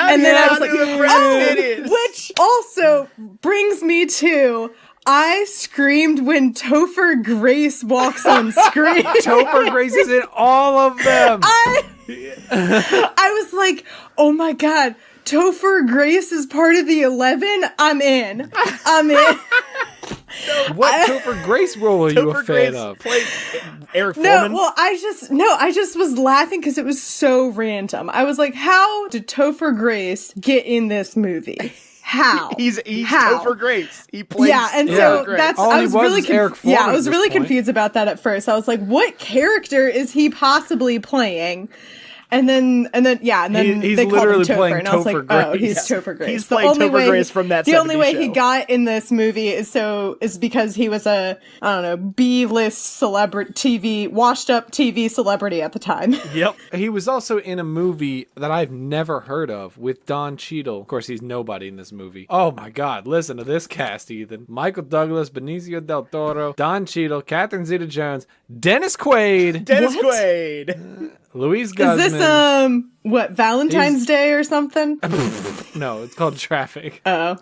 And
do
then
you
I
not
was like,
know who Brad Pitt is?
which also brings me to, I screamed when Topher Grace walks on screen.
Topher Grace is in all of them.
I was like, oh my God, Topher Grace is part of the 11? I'm in.
What Topher Grace role are you a
Topher
fan
Grace
of?
played Eric
No,
Foreman.
well, I just was laughing because it was so random. I was like, how did Topher Grace get in this movie? How?
He's
How?
Topher Grace. He plays.
Yeah, and
Yeah.
so
Grace.
that's
All
I
he
was
was
really
is Eric
yeah,
Foreman
I was
at
really
this point.
confused about that at first. I was like, what character is he possibly playing? And then
He's
they called him
literally
Topher,
playing
and I was like,
Topher
oh,
Grace.
he's
Yeah.
Topher Grace.
He's
The
playing
only
Topher
way
Grace from that
The only
70s
way he
show.
got in this movie is because he was a, I don't know, B-list celebrity, washed up TV celebrity at the time.
Yep.
He was also in a movie that I've never heard of with Don Cheadle. Of course, he's nobody in this movie. Oh my God, listen to this cast, Ethan. Michael Douglas, Benicio del Toro, Don Cheadle, Catherine Zeta-Jones, Dennis Quaid,
Dennis
What?
Quaid.
Louise
Is
Guzman.
this what, Valentine's Day or something?
No, it's called Traffic.
Oh.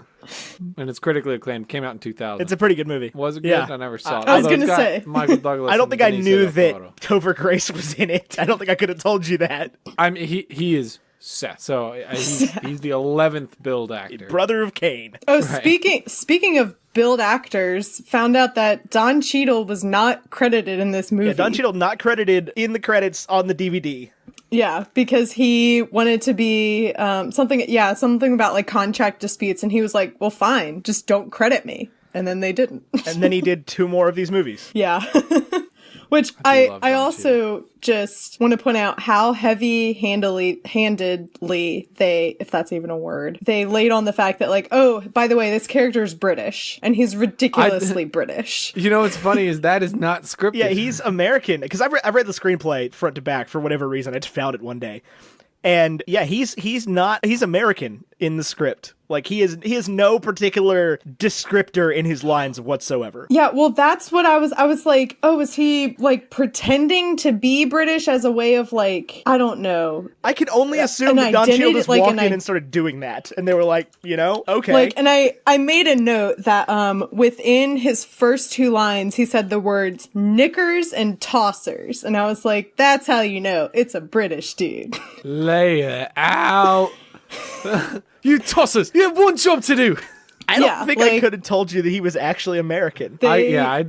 And it's critically acclaimed. Came out in 2000.
It's a pretty good movie.
Was it good?
Yeah.
I never saw it.
I was
Although it's
gonna
got
say.
Michael Douglas.
I don't
and
think I
Benicio
knew
del
that
Toro.
Topher Grace was in it. I don't think I could have told you that.
I mean, he is Seth. So he's the 11th build actor.
Brother of Cain.
Oh, speaking of billed actors, found out that Don Cheadle was not credited in this movie.
Yeah, Don Cheadle not credited in the credits on the DVD.
Yeah, because he wanted to be something about like contract disputes, and he was like, "Well, fine, just don't credit me." And then they didn't.
And then he did 2 more of these movies.
Yeah. Which
I do love
I
Don
also just want to point out how handedly they, if that's even a word, they laid on the fact that like, oh, by the way, this character is British, and he's ridiculously British.
You know what's funny is that is not scripted.
Yeah, he's American. Because I read the screenplay front to back for whatever reason. I just found it one day. And yeah, he's American in the script. Like he has no particular descriptor in his lines whatsoever.
Yeah, well, that's what I was like, oh, is he like pretending to be British as a way of like, I don't know.
I could only assume
an
that Don Cheadle
identity,
just
like
walked
an
in
i-
and started doing that, and they were like, okay.
Like, and I made a note that within his first 2 lines, he said the words knickers and tossers. And I was like, that's how you know it's a British dude.
Lay it out. You tossers, you have one job to do.
I don't
yeah,
think I
like-
could have told you that he was actually American.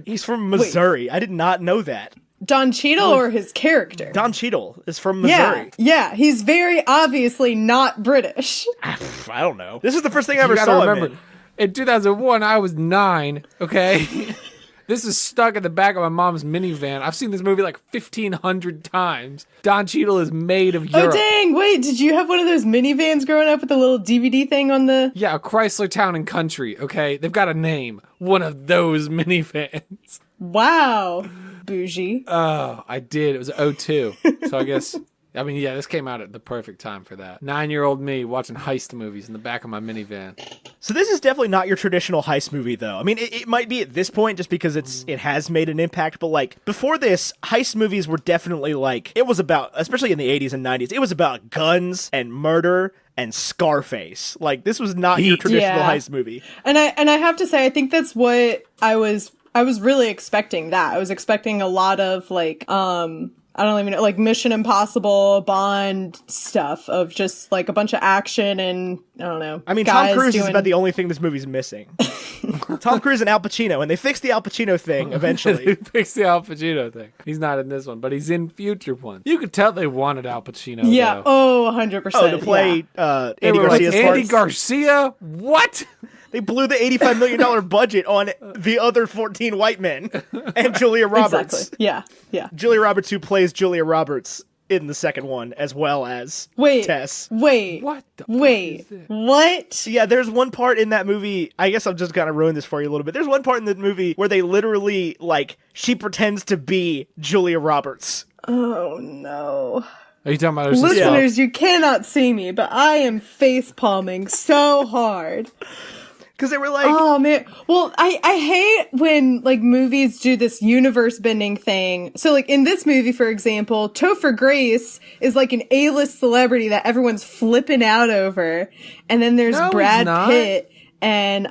He's from Missouri. I did not know that.
Don Cheadle or his character?
Don Cheadle is from Missouri.
Yeah, he's very obviously not British.
I don't know. This is the first thing I ever
You gotta
saw
remember,
him
in 2001, I was 9. Okay, this is stuck in the back of my mom's minivan. I've seen this movie like 1,500 times. Don Cheadle is made of Europe.
Oh dang! Wait, did you have one of those minivans growing up with the little DVD thing on the?
Yeah, a Chrysler Town and Country. Okay, they've got a name. One of those minivans.
Wow, bougie.
Oh, I did. It was 02. So I guess, I mean, yeah, this came out at the perfect time for that. 9-year-old me watching heist movies in the back of my minivan.
So this is definitely not your traditional heist movie, though. I mean, it might be at this point just because it has made an impact, but like before this, heist movies were definitely like, it was about, especially in the 80s and 90s, it was about guns and murder and Scarface. Like this was not your traditional
Yeah.
heist movie.
And I have to say, I think that's what I was really expecting. That I was expecting a lot of like I don't even know, like Mission Impossible, Bond stuff of just like a bunch of action and I don't know.
I mean, Tom Cruise is about the only thing this movie's missing. Tom Cruise and Al Pacino, and they fixed the Al Pacino thing eventually.
They fixed the Al Pacino thing. He's not in this one, but he's in future ones. You could tell they wanted Al Pacino.
Yeah.
Though.
100%.
Oh, to play
They
Andy
were like,
Garcia's
Andy
parts?
Garcia? What?
They blew the $85 million budget on the other 14 white men and Julia Roberts.
Exactly. Yeah.
Julia Roberts, who plays Julia Roberts in the second one, as well as Tess.
Wait.
What?
What?
Yeah, there's one part in that movie, I guess I'm just gonna ruin this for you a little bit. There's one part in the movie where they literally, like, she pretends to be Julia Roberts.
Oh, no.
Are you talking about
Listeners, you cannot see me, but I am face palming so hard.
Because they were like...
Oh, man. Well, I hate when, like, movies do this universe bending thing. So, like, in this movie, for example, Topher Grace is, like, an A-list celebrity that everyone's flipping out over. And then there's Brad Pitt and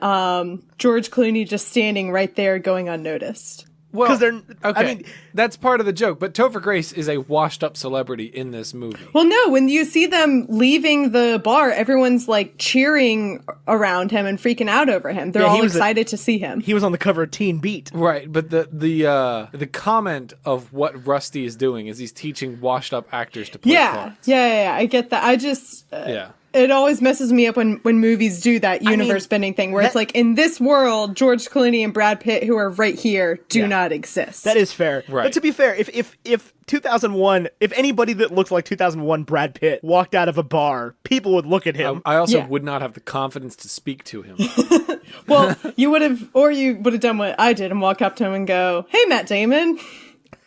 George Clooney just standing right there going unnoticed.
Well,
because they're...
Okay,
I mean,
that's part of the joke, but Topher Grace is a washed-up celebrity in this movie.
Well, no, when you see them leaving the bar, everyone's, like, cheering around him and freaking out over him. They're all excited to see him.
He was on the cover of Teen Beat.
Right, but the comment of what Rusty is doing is he's teaching washed-up actors to play parts.
Yeah, I get that. I just...
yeah.
It always messes me up when movies do that universe bending thing where it's like, in this world, George Clooney and Brad Pitt, who are right here, do not exist.
That is fair.
Right.
But to be fair, if 2001, if anybody that looked like 2001 Brad Pitt walked out of a bar, people would look at him.
I also would not have the confidence to speak to him.
Well, you would have done what I did and walk up to him and go, "Hey, Matt Damon."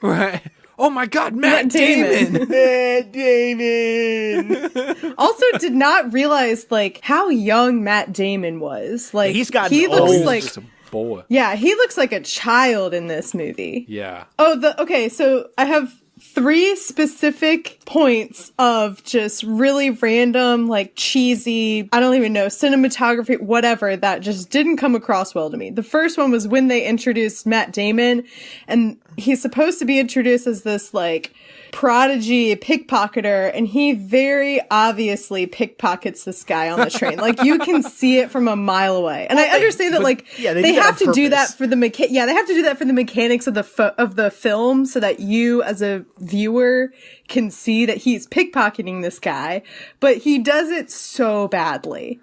Right. Oh my God, Matt Damon.
Matt Damon.
Also, did not realize like how young Matt Damon was. Like
he's gotten
he
old.
looks
He's
like
just a boy.
Yeah, he looks like a child in this movie.
Yeah.
Okay, so I have 3 specific points of just really random, like cheesy, I don't even know, cinematography, whatever, that just didn't come across well to me. The first one was when they introduced Matt Damon, and he's supposed to be introduced as this, like, prodigy pickpocketer, and he very obviously pickpockets this guy on the train. Like, you can see it from a mile away. And I understand that, like, they have to do that for the they have to do that for the mechanics of the film so that you as a viewer can see that he's pickpocketing this guy, but he does it so badly.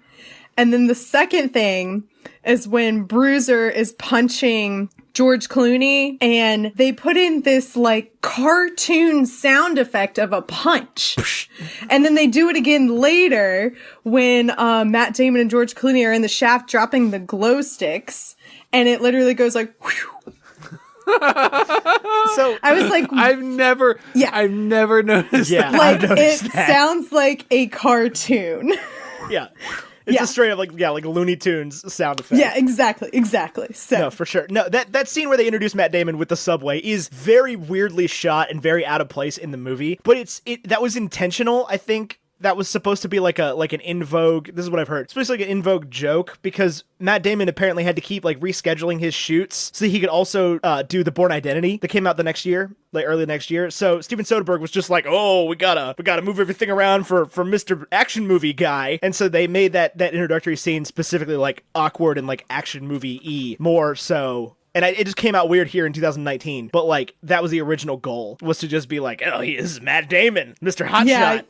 And then the second thing is when Bruiser is punching George Clooney, and they put in this, like, cartoon sound effect of a punch. And then they do it again later when Matt Damon and George Clooney are in the shaft dropping the glow sticks, and it literally goes like, whew. So I was like,
I've never noticed that.
Like, it sounds like a cartoon.
Yeah. It's a straight up like Looney Tunes sound effect.
Yeah, exactly. So
no, for sure. No, that scene where they introduce Matt Damon with the subway is very weirdly shot and very out of place in the movie. But that was intentional, I think. That was supposed to be like an in vogue. This is what I've heard. It's supposed to be like an in vogue joke because Matt Damon apparently had to keep like rescheduling his shoots so he could also do the Bourne Identity that came out the next year, like early next year. So Steven Soderberg was just like, oh, we gotta move everything around for Mr. Action Movie guy, and so they made that introductory scene specifically like awkward and like action movie-y more so. And it just came out weird here in 2019. But, like, that was the original goal, was to just be like, oh, he is Matt Damon, Mr. Hotshot.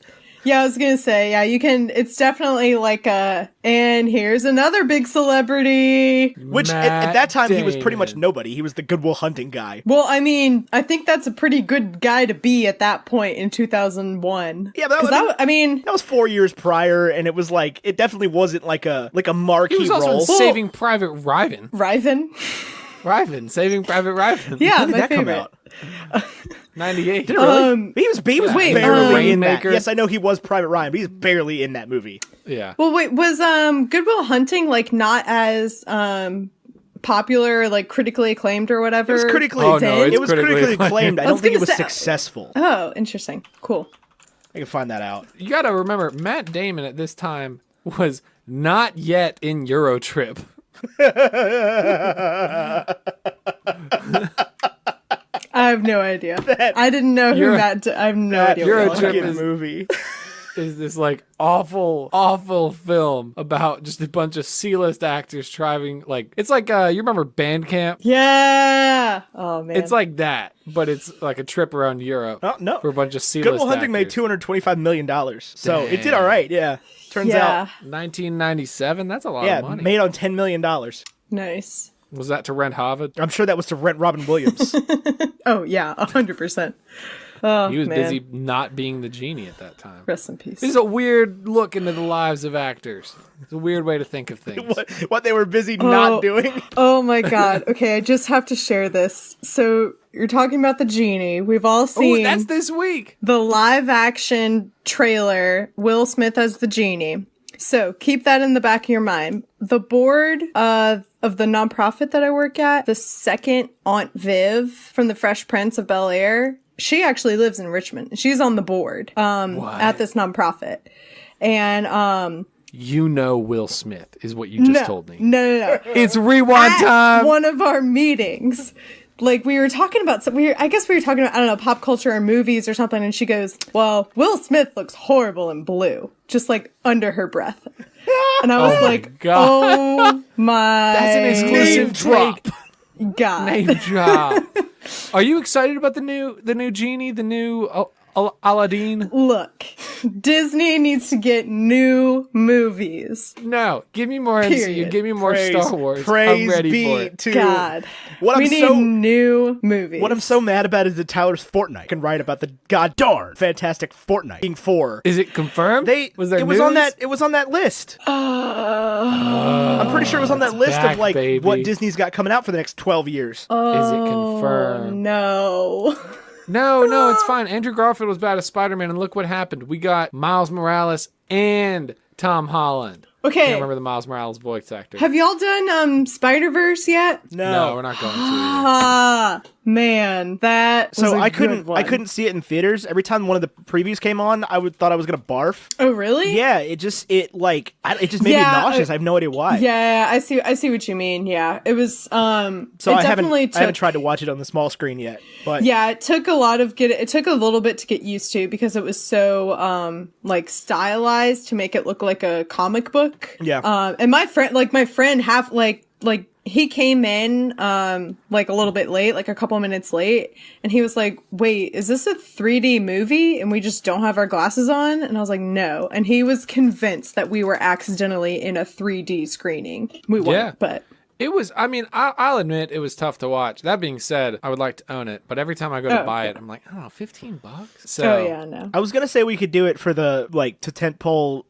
Yeah, I was going to say, it's definitely like and here's another big celebrity.
Which, at that time, he was pretty much nobody. He was the Good Will Hunting guy.
Well, I mean, I think that's a pretty good guy to be at that point in 2001.
Yeah, but that was 4 years prior, and it was like, it definitely wasn't like a marquee role.
He was also in Saving Private Ryan. Saving Private Ryan.
Yeah,
when did that
favorite.
come out?
98.
Did it really? He was barely in that.
Rainmaker.
Yes, I know he was Private Ryan, but he's barely in that movie.
Yeah.
Well, wait, was Good Will Hunting like not as popular, like critically acclaimed or whatever?
It was critically
acclaimed.
It was critically acclaimed. I don't think it was successful.
Oh, interesting. Cool.
I can find that out.
You got to remember, Matt Damon at this time was not yet in Eurotrip.
I have no idea. I didn't know who Matt. I have no idea.
you're
what
a
you're
trip
Fucking movie.
is this like awful film about just a bunch of C-list actors driving like it's like you remember Bandcamp?
Yeah. Oh man.
It's like that, but it's like a trip around Europe.
Oh, no.
For a bunch of C-list
Good Will Hunting made
actors.
$225 million. So it did
Dang.
all right, yeah. Turns out,
1997. That's a lot
yeah,
of money.
made on $10 million.
Nice.
Was that to rent Harvard?
I'm sure that was to rent Robin Williams.
Oh yeah, 100%. Oh,
He was
man.
busy not being the genie at that time.
Rest in peace.
This is a weird look into the lives of actors. It's a weird way to think of things.
what they were busy not doing.
Oh my god. Okay, I just have to share this. So you're talking about the genie. We've all
Oh,
seen
that's this week.
the live action trailer, Will Smith as the genie. So keep that in the back of your mind. The board of the nonprofit that I work at, the second Aunt Viv from the Fresh Prince of Bel-Air, she actually lives in Richmond. She's on the board at this nonprofit. And
You know Will Smith is what you just told me.
No.
It's rewind
At
time.
one of our meetings, like we were talking about I guess we were talking about, I don't know, pop culture or movies or something, and she goes, well, Will Smith looks horrible in blue, just like under her breath. And I was like,
God.
oh my
That's an exclusive
drop.
God.
Name drop. Are you excited about the new genie, the new Aladdin?
Look, Disney needs to get new movies.
No, give me more MCU.
Period.
Give me more Star Wars.
Praise
I'm ready
be
for it.
to
God.
What
We
I'm
need
so
new movies.
what I'm so mad about is that Tyler's Fortnite. I can write about the goddamn fantastic Fortnite being 4.
Is it confirmed?
Was
there
it was on that list. I'm pretty sure it was on that list
back,
of like
baby.
what Disney's got coming out for the next 12 years.
Is it confirmed?
No.
No, it's fine. Andrew Garfield was bad as Spider-Man, and look what happened. We got Miles Morales and Tom Holland. I
Okay.
can't remember the Miles Morales voice actor.
Have y'all done Spider-Verse yet?
No, we're not going to.
Ah, man, that was
So
a
I
good one.
couldn't see it in theaters. Every time one of the previews came on, thought I was gonna barf.
Oh, really?
Yeah, it just made me nauseous. I have no idea why.
Yeah, I see what you mean. Yeah, it was.
So
it
I
definitely
haven't tried to watch it on the small screen yet. But
Yeah, it took a little bit to get used to because it was so like stylized to make it look like a comic book.
Yeah.
And my friend he came in like a little bit late, like a couple minutes late, and he was like, "Wait, is this a 3D movie and we just don't have our glasses on?" And I was like, "No." And he was convinced that we were accidentally in a 3D screening. We weren't,
Yeah.
but
It was, I mean, I'll admit it was tough to watch. That being said, I would like to own it, but every time I go to buy it, I'm like, I don't know, $15? So,
oh yeah, no.
I was gonna say we could do it for the to tentpole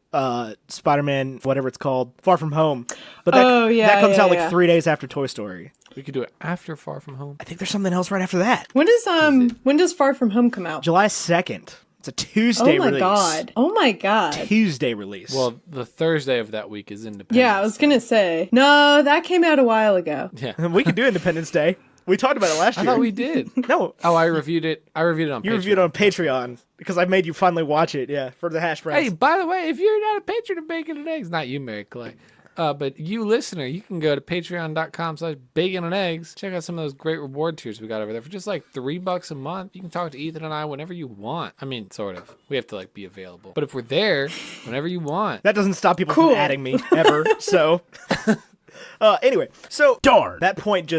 Spider-Man, whatever it's called, Far From Home, but that comes out like 3 days after Toy Story.
we could do it after Far From Home.
I think there's something else right after that.
When does Far From Home come out?
July 2nd. It's a Tuesday
Oh my
release.
god. Oh my god.
Tuesday release.
Well, the Thursday of that week is Independence.
Yeah, I was gonna say. No, that came out a while ago.
Yeah.
we could do Independence Day. We talked about it last
I
year.
thought we did.
No.
Oh, I reviewed it. I reviewed it on
You
Patreon.
reviewed it on Patreon because I made you finally watch it, yeah, for the hash browns.
Hey, by the way, if you're not a patron of Bacon and Eggs, not you, Mary Clay, but you listener, you can go to patreon.com/bacon and eggs. Check out some of those great reward tiers we got over there for just like $3 a month. You can talk to Ethan and I whenever you want. I mean, sort of. We have to like be available, but if we're there, whenever you want.
That doesn't stop people
Cool.
from adding me, ever, so... Anyway, so darn that point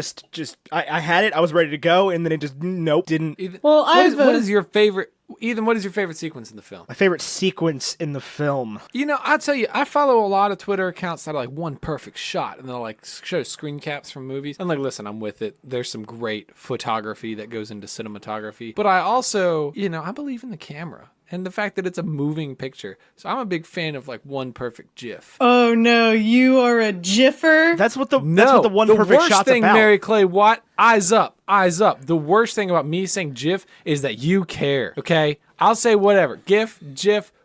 I had it, I was ready to go, and then it just didn't.
Ethan,
Well,
what is your favorite? Ethan, what is your favorite sequence in the film?
My favorite sequence in the film.
You know, I'll tell you, I follow a lot of Twitter accounts that are like one perfect shot, and they'll like show screen caps from movies. I'm like, listen, I'm with it. There's some great photography that goes into cinematography, but I also, I believe in the camera and the fact that it's a moving picture. So I'm a big fan of like one perfect GIF.
Oh no, you are a jiffer?
That's what the one perfect
worst
shot's
thing,
about.
Mary Clay Watt, eyes up. The worst thing about me saying GIF is that you care. Okay, I'll say whatever, GIF,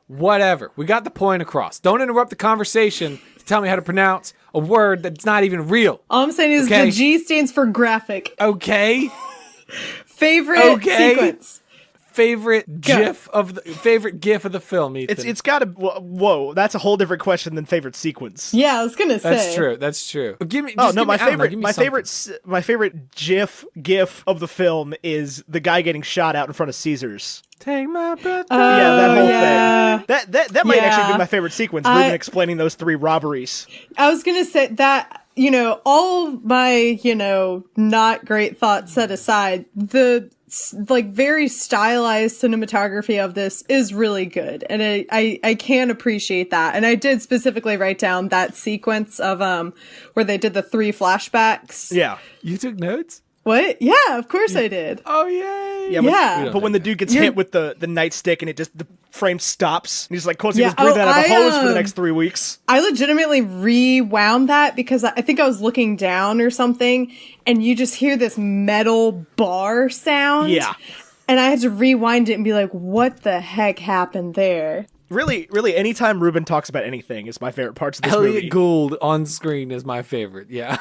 whatever. We got the point across. Don't interrupt the conversation to tell me how to pronounce a word that's not even real.
All I'm saying is
Okay.
the G stands for graphic.
Okay.
Favorite sequence.
favorite GIF of the film, Ethan.
It's got to. Whoa, that's a whole different question than favorite sequence.
Yeah, I was gonna say.
That's true.
My favorite GIF of the film is the guy getting shot out in front of Caesars.
Take my breath.
Yeah, that whole
yeah.
thing. That might actually be my favorite sequence. Ruben explaining those 3 robberies.
I was gonna say that, all my, not great thoughts set aside, the very stylized cinematography of this is really good. And I can appreciate that. And I did specifically write down that sequence of, where they did the 3 flashbacks.
Yeah.
You took notes?
What? Yeah, of course I did.
Oh, yay.
Yeah.
But when the dude gets hit with the nightstick and the frame stops, and he's like, he was breathing out of a hose for the next 3 weeks.
I legitimately rewound that because I think I was looking down or something, and you just hear this metal bar sound.
Yeah.
And I had to rewind it and be like, what the heck happened there?
Really, anytime Ruben talks about anything is my favorite parts of this movie.
Elliot Gould on screen is my favorite. Yeah.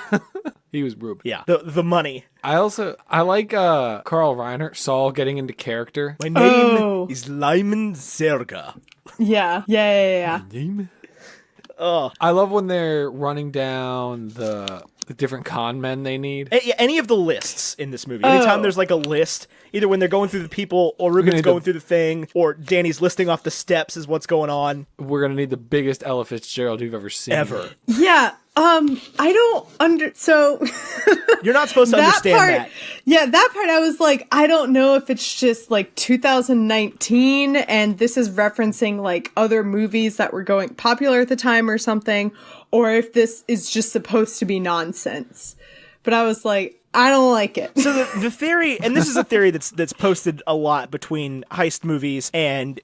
He was Ruben.
Yeah. The money.
I like Carl Reiner, Saul, getting into character.
My name is Lyman Zerga.
Yeah.
Oh.
I love when they're running down the different con men they need.
Any of the lists in this movie. Anytime there's like a list, either when they're going through the people, or Ruben's going through the thing, or Danny's listing off the steps is what's going on.
We're going to need the biggest Ella Fitzgerald you've ever seen.
Ever.
Yeah. I don't so
you're not supposed to understand that.
Yeah, that part I was like, I don't know if it's just like 2019 and this is referencing like other movies that were going popular at the time or something, or if this is just supposed to be nonsense. But I was like, I don't like it.
So the theory, and this is a theory that's posted a lot between heist movies and,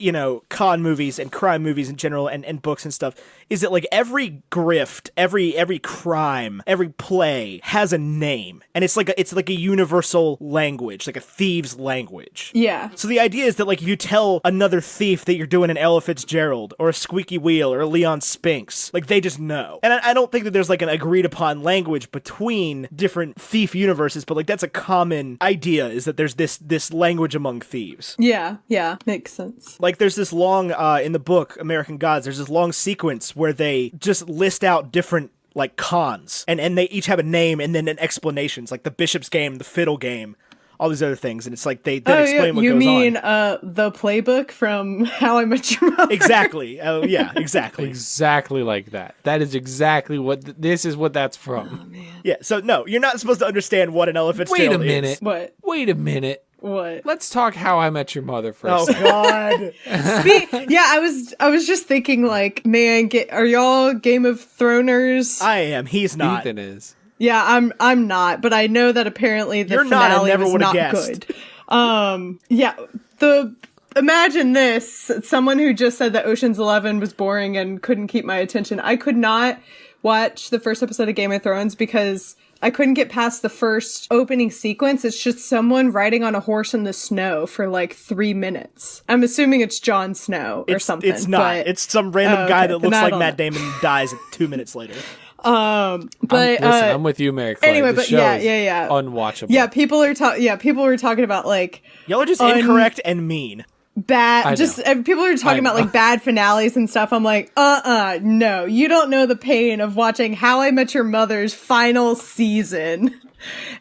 con movies and crime movies in general and books and stuff, is that like every grift, every crime, every play has a name. And it's like a universal language, like a thieves' language.
Yeah.
So the idea is that like if you tell another thief that you're doing an Ella Fitzgerald or a Squeaky Wheel or a Leon Spinks, like they just know. And I don't think that there's like an agreed upon language between different thief universes, but like that's a common idea, is that there's this language among thieves.
Yeah, makes sense.
Like there's this long in the book American Gods, there's this long sequence where they just list out different like cons, and they each have a name and then an explanations, like the Bishop's Game, the Fiddle Game, all these other things, and it's like they then explain what goes on.
You mean the playbook from How I Met Your Mother?
Exactly. Yeah, exactly.
Exactly like that. That is exactly what this is. What that's from.
Oh man.
Yeah. So no, you're not supposed to understand what an elephant.
Wait a minute.
Is.
What?
Wait a minute.
What?
Let's talk How I Met Your Mother for a
Oh
second.
God.
I was just thinking like, man, are y'all Game of Throners?
I am. He's not.
Ethan is.
Yeah, I'm not, but I know that apparently the finale was not good. Imagine this, someone who just said that Ocean's 11 was boring and couldn't keep my attention. I could not watch the first episode of Game of Thrones because I couldn't get past the first opening sequence. It's just someone riding on a horse in the snow for like 3 minutes. I'm assuming it's Jon Snow or something.
It's not.
But,
it's some random guy that looks like Matt
know.
Damon and dies 2 minutes later.
But
I'm with you, Mary Claire.
Anyway,
the
but
show
yeah,
unwatchable.
Yeah, people were talking about like
Y'all are just incorrect and mean.
Bad, people are talking about like bad finales and stuff. I'm like, no, you don't know the pain of watching How I Met Your Mother's final season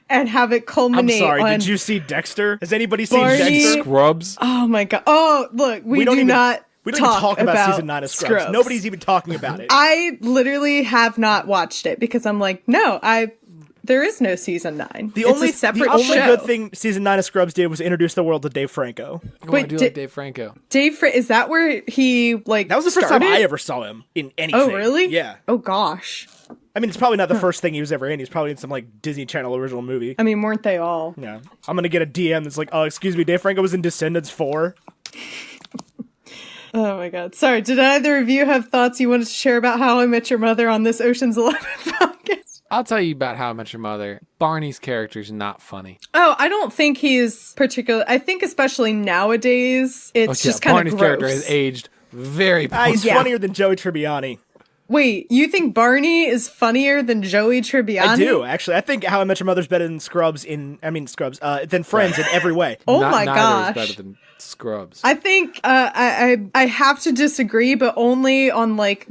and have it culminate.
I'm sorry,
on
did you see Dexter? Has anybody seen
Barney?
Dexter?
Scrubs.
Oh my god! Oh, look, we don't even
talk about season 9 of Scrubs. Nobody's even talking about it.
I literally have not watched it because I'm like, no, there is no season 9.
The
It's
only
a separate
only
show.
good thing season 9 of Scrubs did was introduce the world to Dave Franco.
I do like Dave Franco.
Is that where he like?
That was the first time I ever saw him in anything.
Oh, really?
Yeah.
Oh gosh.
I mean, it's probably not the first thing he was ever in. He's probably in some like Disney Channel original movie.
I mean, weren't they all?
Yeah. I'm gonna get a DM that's like, oh, excuse me, Dave Franco was in Descendants 4.
Oh my god. Sorry, did either of you have thoughts you wanted to share about How I Met Your Mother on this Ocean's 11 podcast?
I'll tell you about How I Met Your Mother. Barney's character's not funny.
Oh, I don't think he's particular. I think especially nowadays, it's just kind of
Barney's
gross.
character has aged very poorly.
He's funnier than Joey Tribbiani.
Wait, you think Barney is funnier than Joey Tribbiani?
I do, actually. I think How I Met Your Mother's better than than Friends in every way.
Oh
Neither
my
is
gosh.
better than Scrubs.
I think I have to disagree, but only on like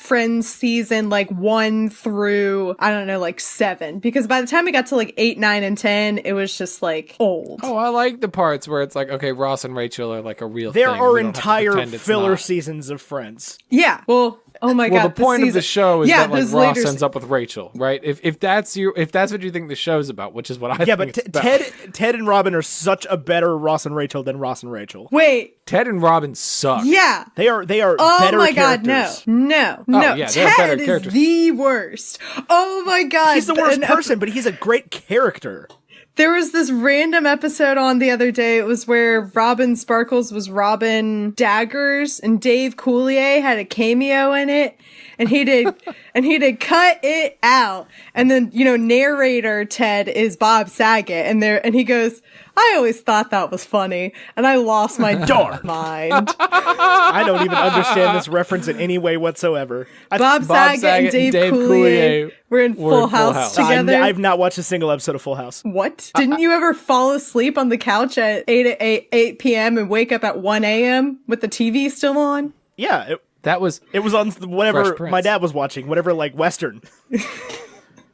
Friends season like 1 through I don't know like 7, because by the time we got to like 8, 9, and 10, it was just like old.
Oh, I like the parts where it's like, okay, Ross and Rachel are like a real
There
thing.
are
We don't have to
entire
pretend it's
filler
not.
seasons of Friends.
Yeah. Well, oh my
Well,
god.
the point of the show is that like
those
Ross
later
ends up with Rachel, right? If that's what you think the show's about, which is what I
Yeah,
think
but
it's about.
Ted and Robin are such a better Ross and Rachel than Ross and Rachel.
Wait.
Ted and Robin suck.
Yeah.
They are
Oh
better
my god,
characters.
no.
yeah, they're better
Ted is
characters.
the worst. Oh my god.
He's the worst person, but he's a great character.
There was this random episode on the other day. It was where Robin Sparkles was Robin Daggers, and Dave Coulier had a cameo in it, and he did cut it out. And then narrator Ted is Bob Saget, and he goes, "I always thought that was funny," and I lost my mind.
I don't even understand this reference in any way whatsoever.
Bob Saget and Dave Coulier were in Full House together.
I've not watched a single episode of Full House.
What? Didn't you ever fall asleep on the couch at 8 p.m. and wake up at 1 a.m. with the TV still on?
Yeah,
That was
it was on
Fresh
whatever
Prince.
my dad was watching, whatever like Western.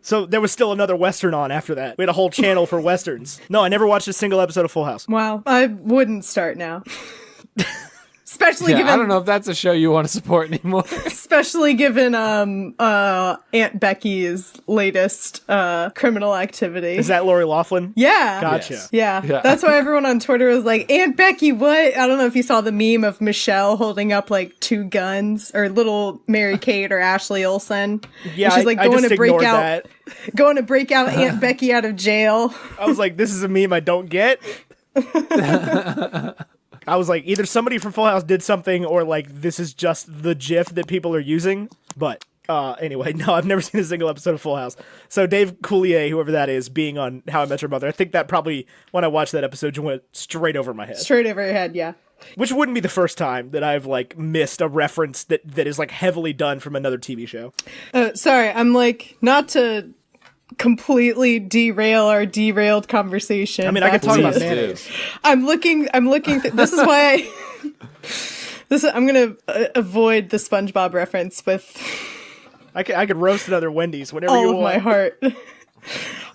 So there was still another Western on after that. We had a whole channel for Westerns. No, I never watched a single episode of Full House.
Wow. I wouldn't start now. Especially
yeah,
given
I don't know if that's a show you want to support anymore.
especially given Aunt Becky's latest criminal activity.
Is that Lori Loughlin?
Yeah.
Gotcha.
Yes.
Yeah.
Yeah.
That's why everyone on Twitter was like, Aunt Becky, what? I don't know if you saw the meme of Michelle holding up like 2 guns, or little Mary Kate or Ashley Olsen.
Yeah,
And she's like
I
going
just
to break
ignored
out
that.
going to break out Aunt Becky out of jail.
I was like, this is a meme I don't get. I was like, either somebody from Full House did something, or like this is just the GIF that people are using. But anyway, no, I've never seen a single episode of Full House. So Dave Coulier, whoever that is, being on How I Met Your Mother, I think that probably, when I watched that episode, just went straight over my head.
Straight over your head, yeah.
Which wouldn't be the first time that I've like missed a reference that is like heavily done from another TV show.
Sorry, I'm like, not to completely derail our derailed conversation.
I mean, I could talk
Please
about
do.
mayonnaise.
I'm looking, this is why I'm gonna avoid the SpongeBob reference with
I could roast another Wendy's whenever
all
you
of
want.
my heart.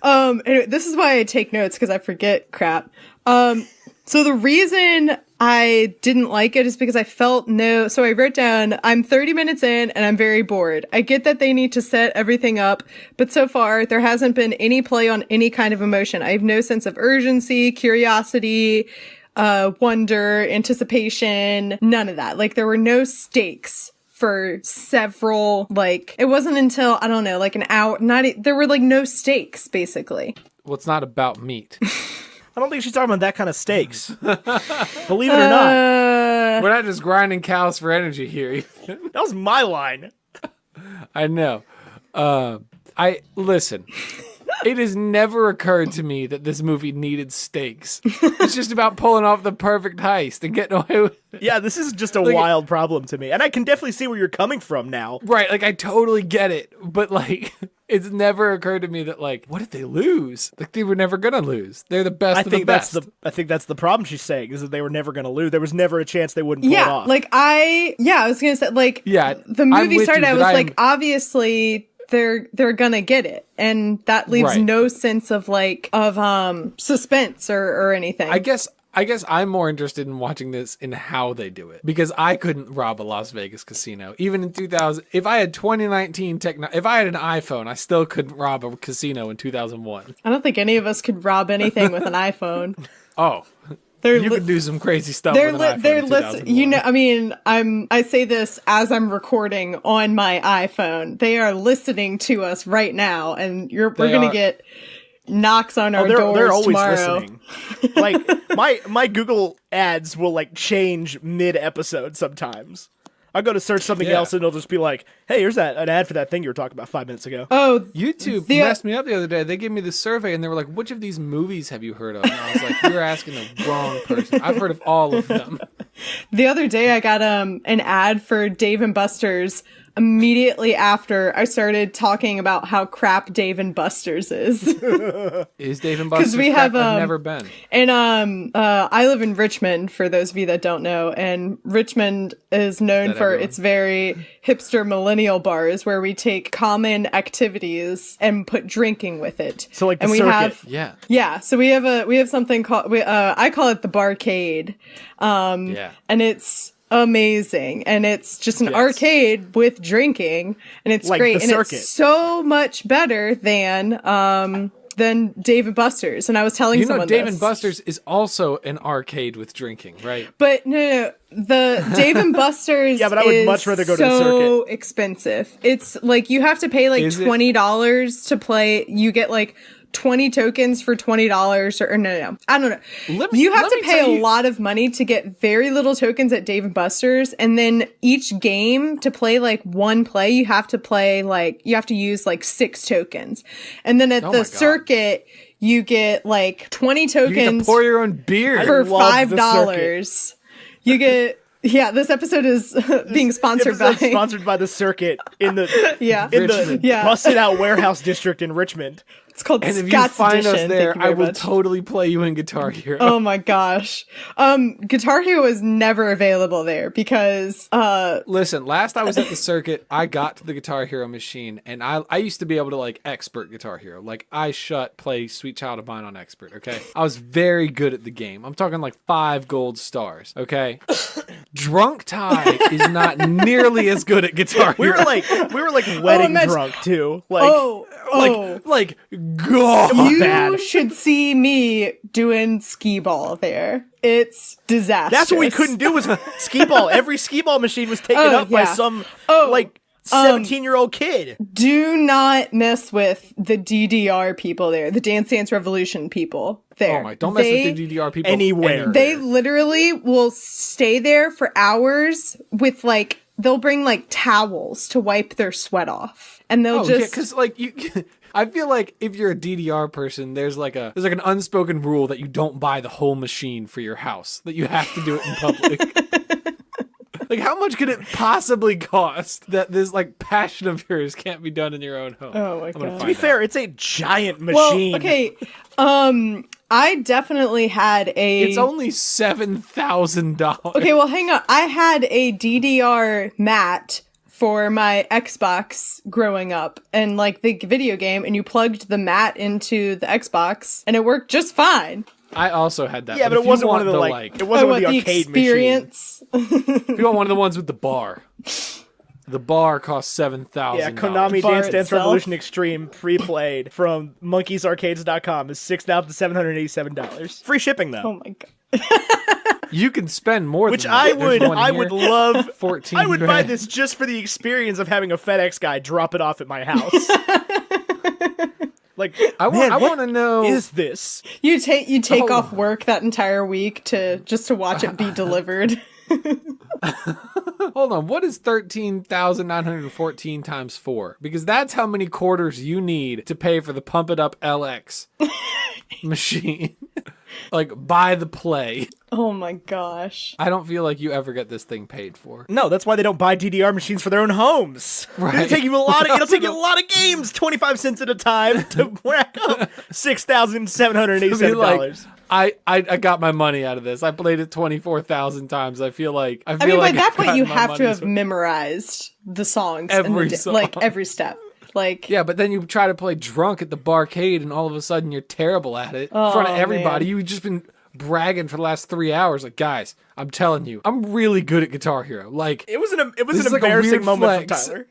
Anyway, this is why I take notes, because I forget crap. So the reason I didn't like it is because I felt so I wrote down, I'm 30 minutes in and I'm very bored. I get that they need to set everything up, but so far there hasn't been any play on any kind of emotion. I have no sense of urgency, curiosity, wonder, anticipation, none of that. Like, there were no stakes for several, like, it wasn't until, I don't know, like an hour, there were like no stakes, basically.
Well, it's not about meat.
I don't think she's talking about that kind of stakes. Believe it or not.
We're not just grinding cows for energy here.
That was my line.
I know. Listen. It has never occurred to me that this movie needed stakes. It's just about pulling off the perfect heist and getting away with it.
Yeah, this is just a wild problem to me. And I can definitely see where you're coming from now.
Right, like, I totally get it. But, like, it's never occurred to me that, like, what if they lose? Like, they were never gonna lose. They're the best of the best.
I think that's the problem she's saying, is that they were never going to lose. There was never a chance they wouldn't pull it
Yeah,
off.
like I was gonna say, like,
Yeah,
the
I'm
movie
with
started,
you,
I
but
was
I
like,
am-
obviously they're gonna get it, and that leaves
Right.
no sense of suspense or anything.
I guess I'm more interested in watching this in how they do it, because I couldn't rob a Las Vegas casino even in 2000. If I had 2019 if I had an iPhone, I still couldn't rob a casino in 2001.
I don't think any of us could rob anything with an iPhone.
Oh, you could do some crazy stuff with an iPhone in 2001.
I mean, I say this as I'm recording on my iPhone. They are listening to us right now, and we're gonna get knocks on our doors
they're always
tomorrow.
listening. Like my Google ads will like change mid-episode sometimes. I'll go to search something
Yeah.
else and it'll just be like, hey, here's an ad for that thing you were talking about 5 minutes ago.
Oh,
YouTube
The-
messed me up the other day. They gave me this survey and they were like, which of these movies have you heard of? And I was like, you're asking the wrong person. I've heard of all of them.
the other day I got an ad for Dave and Buster's immediately after I started talking about how crap Dave and Buster's is.
Is Dave and Buster's
we
crap?
have,
I've never been.
And I live in Richmond, for those of you that don't know, and Richmond is known for its very hipster millennial bars where we take common activities and put drinking with it.
So like the
and we
circuit.
have
Yeah.
so we have something called I call it the barcade. And it's amazing, and it's just an arcade with drinking, and it's
Like
great,
the
and
circuit.
it's so much better than Dave and Buster's. And I was telling someone
Dave
this.
and Buster's is also an arcade with drinking, right?
But no, the Dave and Buster's
Yeah, but I would much rather go to the
so expensive. It's like you have to pay like
Is it?
$20 to play. You get like 20 tokens for $20 or no. I don't know. You have
let
to
me
pay
tell
a
you-
lot of money to get very little tokens at Dave and Buster's, and then each game to play like one play, you have to use like 6 tokens. And then at
Oh my
the
God.
circuit, you get like 20
You get to
tokens
pour your own beer.
for
love the
$5. You get this episode is being sponsored by
Sponsored by the circuit in the
Richmond.
busted out warehouse district in Richmond.
It's called
And if you
Scott's
find
Edition.
us there,
Thank you
I
very
will
much.
totally play you in Guitar Hero.
Oh my gosh. Guitar Hero is never available there because
Listen, last I was at the circuit, I got to the Guitar Hero machine, and I used to be able to like expert Guitar Hero. Like I play Sweet Child of Mine on expert, okay? I was very good at the game. I'm talking like 5 gold stars, okay? Drunk Ty is not nearly as good at Guitar
We
Hero.
were like wedding
imagine-
drunk too. Like
like God.
you
bad.
should see me doing skee ball there. It's disastrous.
that's what we couldn't do was skee ball. Every skee ball machine was taken up by
yeah.
some like 17-year-old kid.
Do not mess with the DDR people there, the Dance Dance Revolution people there.
Oh my! Don't mess with the DDR people
anywhere.
They literally will stay there for hours with like, they'll bring like towels to wipe their sweat off. And they'll just,
because like you, I feel like if you're a DDR person, there's like an unspoken rule that you don't buy the whole machine for your house. That you have to do it in public. Like, how much could it possibly cost that this like passion of yours can't be done in your own home?
Oh my God.
To be fair, it's a giant
well,
machine.
okay. I definitely had a.
It's only $7,000.
Okay, well, hang on. I had a DDR mat for my Xbox growing up, and like the video game, and you plugged the mat into the Xbox, and it worked just fine.
I also had that.
Yeah, but
if
it
you
wasn't one
want
of the it wasn't one of the arcade machines.
experience?
If you want one of the ones with the bar, the bar costs $7,000.
Yeah, Konami
Bar
Dance Dance
itself.
Revolution Extreme pre-played from monkeysarcades.com is $6,787. Free shipping though.
Oh my God.
You can spend more.
Which
than
I
that. There's
would
one
I
here.
would love
14
I would buy
grand.
this just for the experience of having a FedEx guy drop it off at my house. Like,
I want to know.
is this?
You take
Hold
off
on.
work that entire week to watch it be delivered.
Hold on, what is 13,914 times 4? Because that's how many quarters you need to pay for the Pump It Up LX machine. Like, buy the play.
Oh my gosh.
I don't feel like you ever get this thing paid for.
No, that's why they don't buy DDR machines for their own homes.
Right.
It'll take you a lot of games, 25 cents at a time to rack up $6,787.
Be like, I got my money out of this. I played it 24,000 times. I feel like
I mean,
like
by that
I've
point, you
gotten my
have to
money's
have
worth.
memorized the songs,
Every
and
song.
like every step. Like,
Yeah, but then you try to play drunk at the barcade, and all of a sudden you're terrible at it in front of everybody.
man.
You've just been bragging for the last 3 hours. Like, guys, I'm telling you, I'm really good at Guitar Hero. Like,
It was an
This is like a
embarrassing
weird
moment
flex.
for Tyler.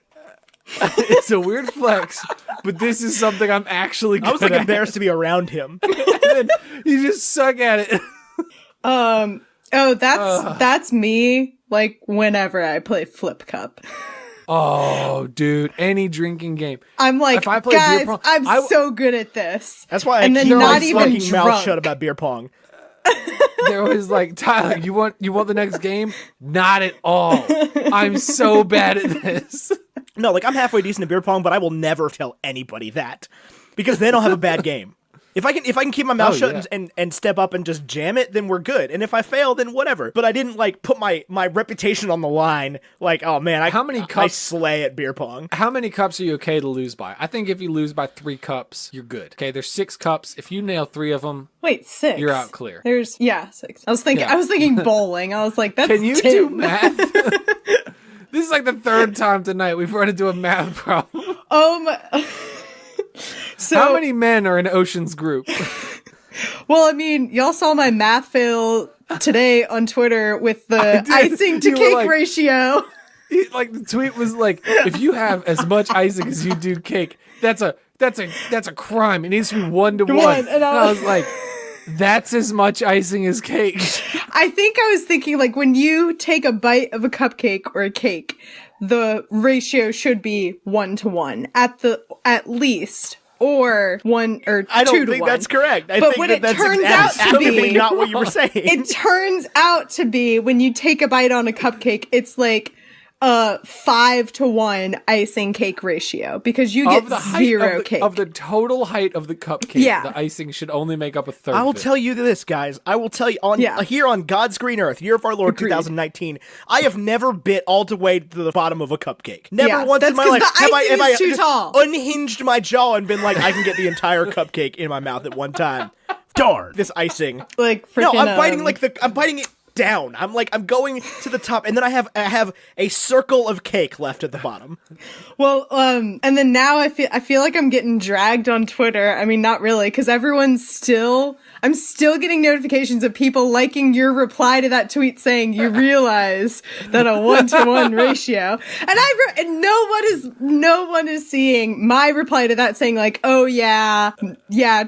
it's a weird flex, but this is something I'm actually good
I was like
at.
embarrassed to be around him.
And you just suck at it.
oh, that's me. Like whenever I play Flip Cup,
Oh, dude, any drinking game.
I'm like,
If I play beer
guys,
pong,
I'm so good at this.
That's why
And
I
then
keep
not
my
even
fucking mouth
drunk.
shut about beer pong.
There was like, Tyler, you want the next game? Not at all. I'm so bad at this.
No, like I'm halfway decent at beer pong, but I will never tell anybody that because then I'll have a bad game. If I can keep my mouth shut
yeah.
and step up and just jam it, then we're good. And if I fail, then whatever. But I didn't like put my reputation on the line. Like, oh man, I slay at beer pong.
How many cups are you okay to lose by? I think if you lose by 3 cups, you're good. Okay, there's 6 cups. If you nail 3 of them,
wait, 6.
You're out clear.
There's 6. I was thinking bowling. I was like, that's
Can you
10.
do math? This is like the 3rd time tonight we've run into a math problem.
So,
how many men are in Ocean's group?
Well, I mean, y'all saw my math fail today on Twitter with the icing to cake ratio.
Like the tweet was like, if you have as much icing as you do cake, that's a crime. It needs to be 1 to 1. And I was like, that's as much icing as cake.
I think I was thinking like when you take a bite of a cupcake or a cake, the ratio should be 1 to 1 at least. Or 1 or 2 to 1.
I don't think that's correct. I
but
think
what
that
it turns out to be
not what you were saying.
It turns out to be when you take a bite on a cupcake, it's like a 5 to 1 icing cake ratio because you get 0 cake.
Of the total height of the cupcake, the icing should only make up a third.
I will tell you this, guys. I will tell you here on God's green earth, year of our Lord 2019. I have never bit all the way to the bottom of a cupcake. Never once in my life
have I
too
tall.
Unhinged my jaw and been like, I can get the entire cupcake in my mouth at one time. Darn this icing!
Like freaking,
no, I'm biting it down. I'm going to the top, and then I have a circle of cake left at the bottom.
Well, and then now I feel like I'm getting dragged on Twitter. I mean, not really, because I'm still getting notifications of people liking your reply to that tweet saying you realize that a 1 to 1 ratio, and no one is seeing my reply to that saying like, oh yeah,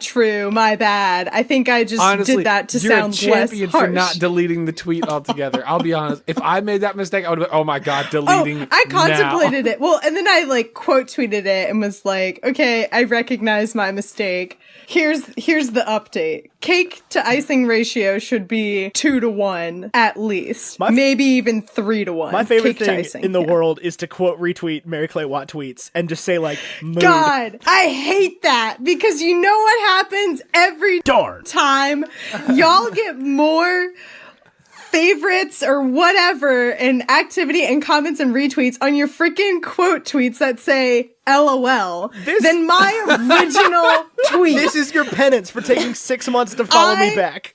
true, my bad. I think I just
honestly
did that to sound less harsh.
You're a champion for not deleting the tweet altogether. I'll be honest. If I made that mistake, I would have been, oh my god, deleting.
I contemplated it. Well, and then I like quote tweeted it and was like, okay, I recognize my mistake. Here's the update. Cake to icing ratio should be 2 to 1 at least. Maybe even 3 to 1.
My favorite thing in the world is to quote retweet Mary Clay Watt tweets and just say like, mood.
God, I hate that because you know what happens every time? Y'all get more favorites or whatever and activity and comments and retweets on your freaking quote tweets that say LOL than my original tweet.
This is your penance for taking 6 months to follow me back.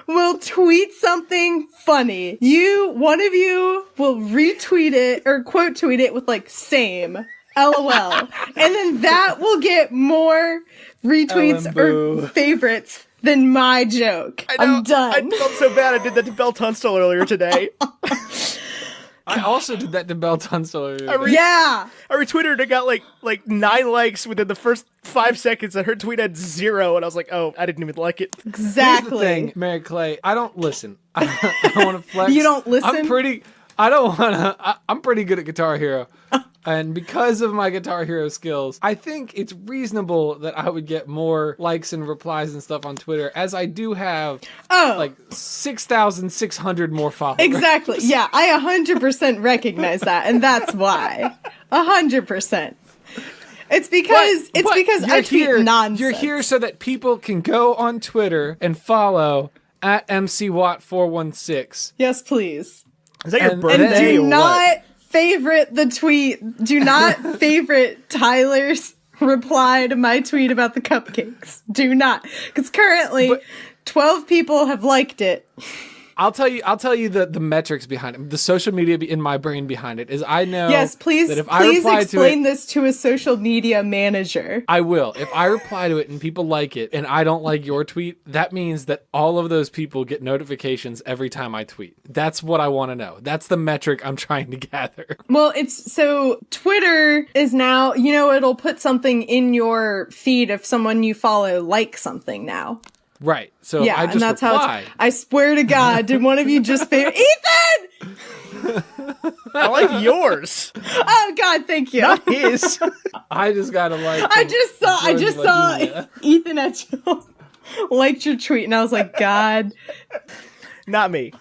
Will tweet something funny. One of you will retweet it or quote tweet it with like same LOL. And then that will get more retweets or favorites than my joke. I'm done.
I felt so bad. I did that to Belle Tunstall earlier today.
I also did that to Belle Tunstall earlier.
I retweeted and it got like 9 likes within the first 5 seconds, and her tweet had 0, and I was like, oh, I didn't even like it.
Exactly.
Here's the thing, Mary Clay, I don't listen. I don't want to flex.
You don't listen?
I'm pretty good at Guitar Hero. And because of my Guitar Hero skills, I think it's reasonable that I would get more likes and replies and stuff on Twitter, as I do have like 6,600 more followers.
Exactly. Yeah, I 100% recognize that, and that's why. 100%. It's because I tweet nonsense.
You're here so that people can go on Twitter and follow at MCWatt416.
Yes, please.
Is that your birthday?
And do
or
not
what?
favorite the tweet. Do not favorite Tyler's reply to my tweet about the cupcakes. Do not. Because currently, 12 people have liked it.
I'll tell you the metrics behind it. The social media in my brain behind it is I know.
Yes, please.
That if
please
I
explain this to a social media manager.
I will. If I reply to it and people like it, and I don't like your tweet, that means that all of those people get notifications every time I tweet. That's what I want to know. That's the metric I'm trying to gather.
Well, so Twitter is now, it'll put something in your feed if someone you follow likes something now.
Right. So
yeah,
I just
and that's
reply.
how I swear to God, did one of you just favorite Ethan?
I like yours.
Oh God, thank you.
Not his.
I just gotta like.
I just saw Ethan liked your tweet, and I was like, God.
Not me.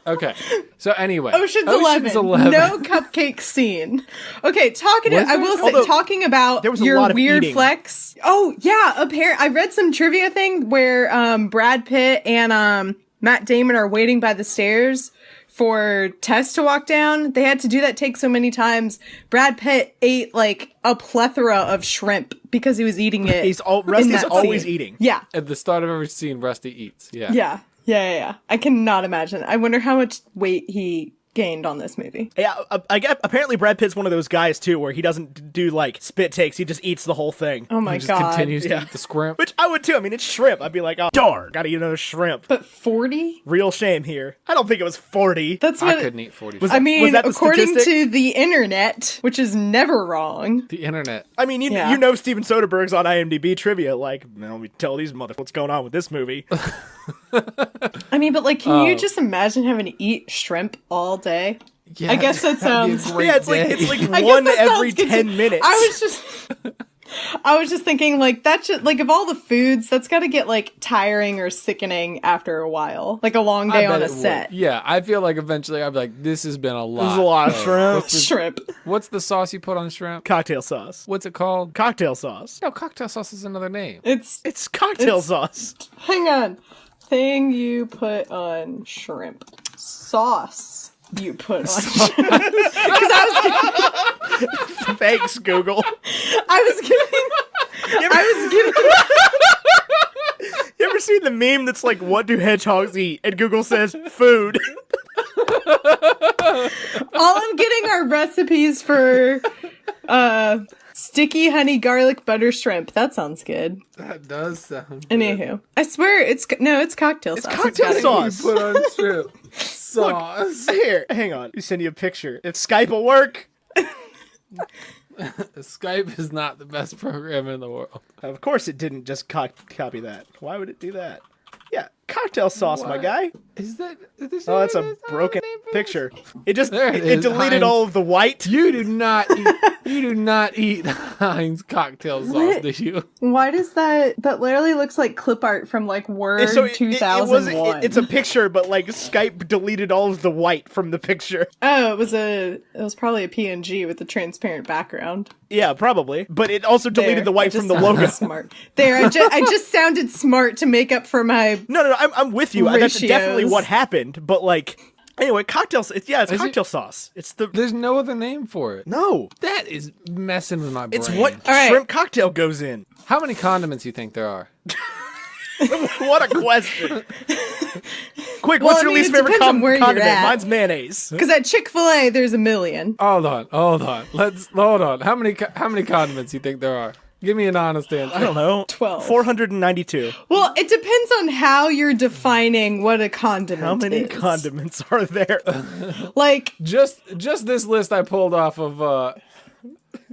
Okay. So anyway,
Ocean's 11. No cupcake scene. Okay, talking about
there was a
your
lot of
weird
eating.
flex. Oh yeah, I read some trivia thing where Brad Pitt and Matt Damon are waiting by the stairs for Tess to walk down. They had to do that take so many times. Brad Pitt ate like a plethora of shrimp because he was eating it.
Rusty's always eating.
Yeah.
at the start of every scene, Rusty eats. Yeah.
Yeah. I cannot imagine. I wonder how much weight he gained on this movie.
Yeah, I get. Apparently, Brad Pitt's one of those guys too, where he doesn't do like spit takes. He just eats the whole thing.
Oh my
He just
god.
continues to eat the scrimp.
Which I would too. I mean, it's shrimp. I'd be like, oh, darn, gotta eat another shrimp.
But 40?
Real shame here. I don't think it was 40.
That's
I
what
couldn't eat 40.
Was
I mean,
that the
according
statistic?
to the internet, which is never wrong.
The internet.
I mean, you know Steven Soderbergh's on IMDb trivia. Like, let me tell these motherfuckers what's going on with this movie.
I mean, but like, can you just imagine having to eat shrimp all day?
Yeah,
I guess that
that'd be a
sounds-
great
Yeah, it's
day.
like one
that
every
sounds good
10
to-
minutes.
I was just thinking, like, that should, like, of all the foods, that's got to get, like, tiring or sickening after a while. Like a long
I
day
bet
on a
it would.
set.
Yeah, I feel like eventually I'd be like, this has been a lot.
There's a lot of shrimp.
Shrimp.
What's the sauce you put on shrimp?
Cocktail sauce.
What's it called?
Cocktail sauce.
No, cocktail sauce is another name.
It's cocktail sauce.
Hang on. Thing you put on shrimp. Sauce you put on shrimp. Because
Thanks, Google. You ever seen the meme that's like, what do hedgehogs eat? And Google says, food.
all I'm getting are recipes for sticky honey garlic butter shrimp. That sounds good.
That does sound.
Anywho, I swear it's cocktail sauce. It's
cocktail
gotta be.
sauce.
Put on shrimp. Sauce.
Here, hang on. You send you a picture. If Skype will work.
Skype is not the best program in the world.
Of course it didn't just copy that. Why would it do that? Yeah, cocktail sauce, my
What?
guy.
Is that?
Oh, that's a broken picture. It just
There it
it
is,
deleted
Heinz.
all of the white.
You do not eat. You do not eat Heinz cocktail sauce,
What?
do you?
Why does that literally looks like clip art from like Word
And so
2001.
it's a picture, but like Skype deleted all of the white from the picture.
Oh, it was probably a PNG with a transparent background.
Yeah, probably. But it also deleted
There,
the white
I just
from the
sounded
logo.
Smart. There, I just sounded smart to make up for my.
No, I'm with you. That's
Ratios.
definitely what happened. But like, anyway, cocktail. It's
Is
cocktail
it-
sauce. It's the
There's no other name for it.
no.
That is messing with my brain.
It's what
All right.
shrimp cocktail goes in.
How many condiments you think there are?
What a question. Quick,
Well,
what's
I
your
mean,
least
it
favorite
depends on where you're
condiment?
at.
Mine's mayonnaise.
Because at Chick-fil-A, there's a million.
Hold on. Hold on. How many condiments you think there are? Give me an honest answer.
I don't know.
12.
492.
Well, it depends on how you're defining what a condiment
How many
is.
condiments are there?
Like,
Just this list I pulled off of.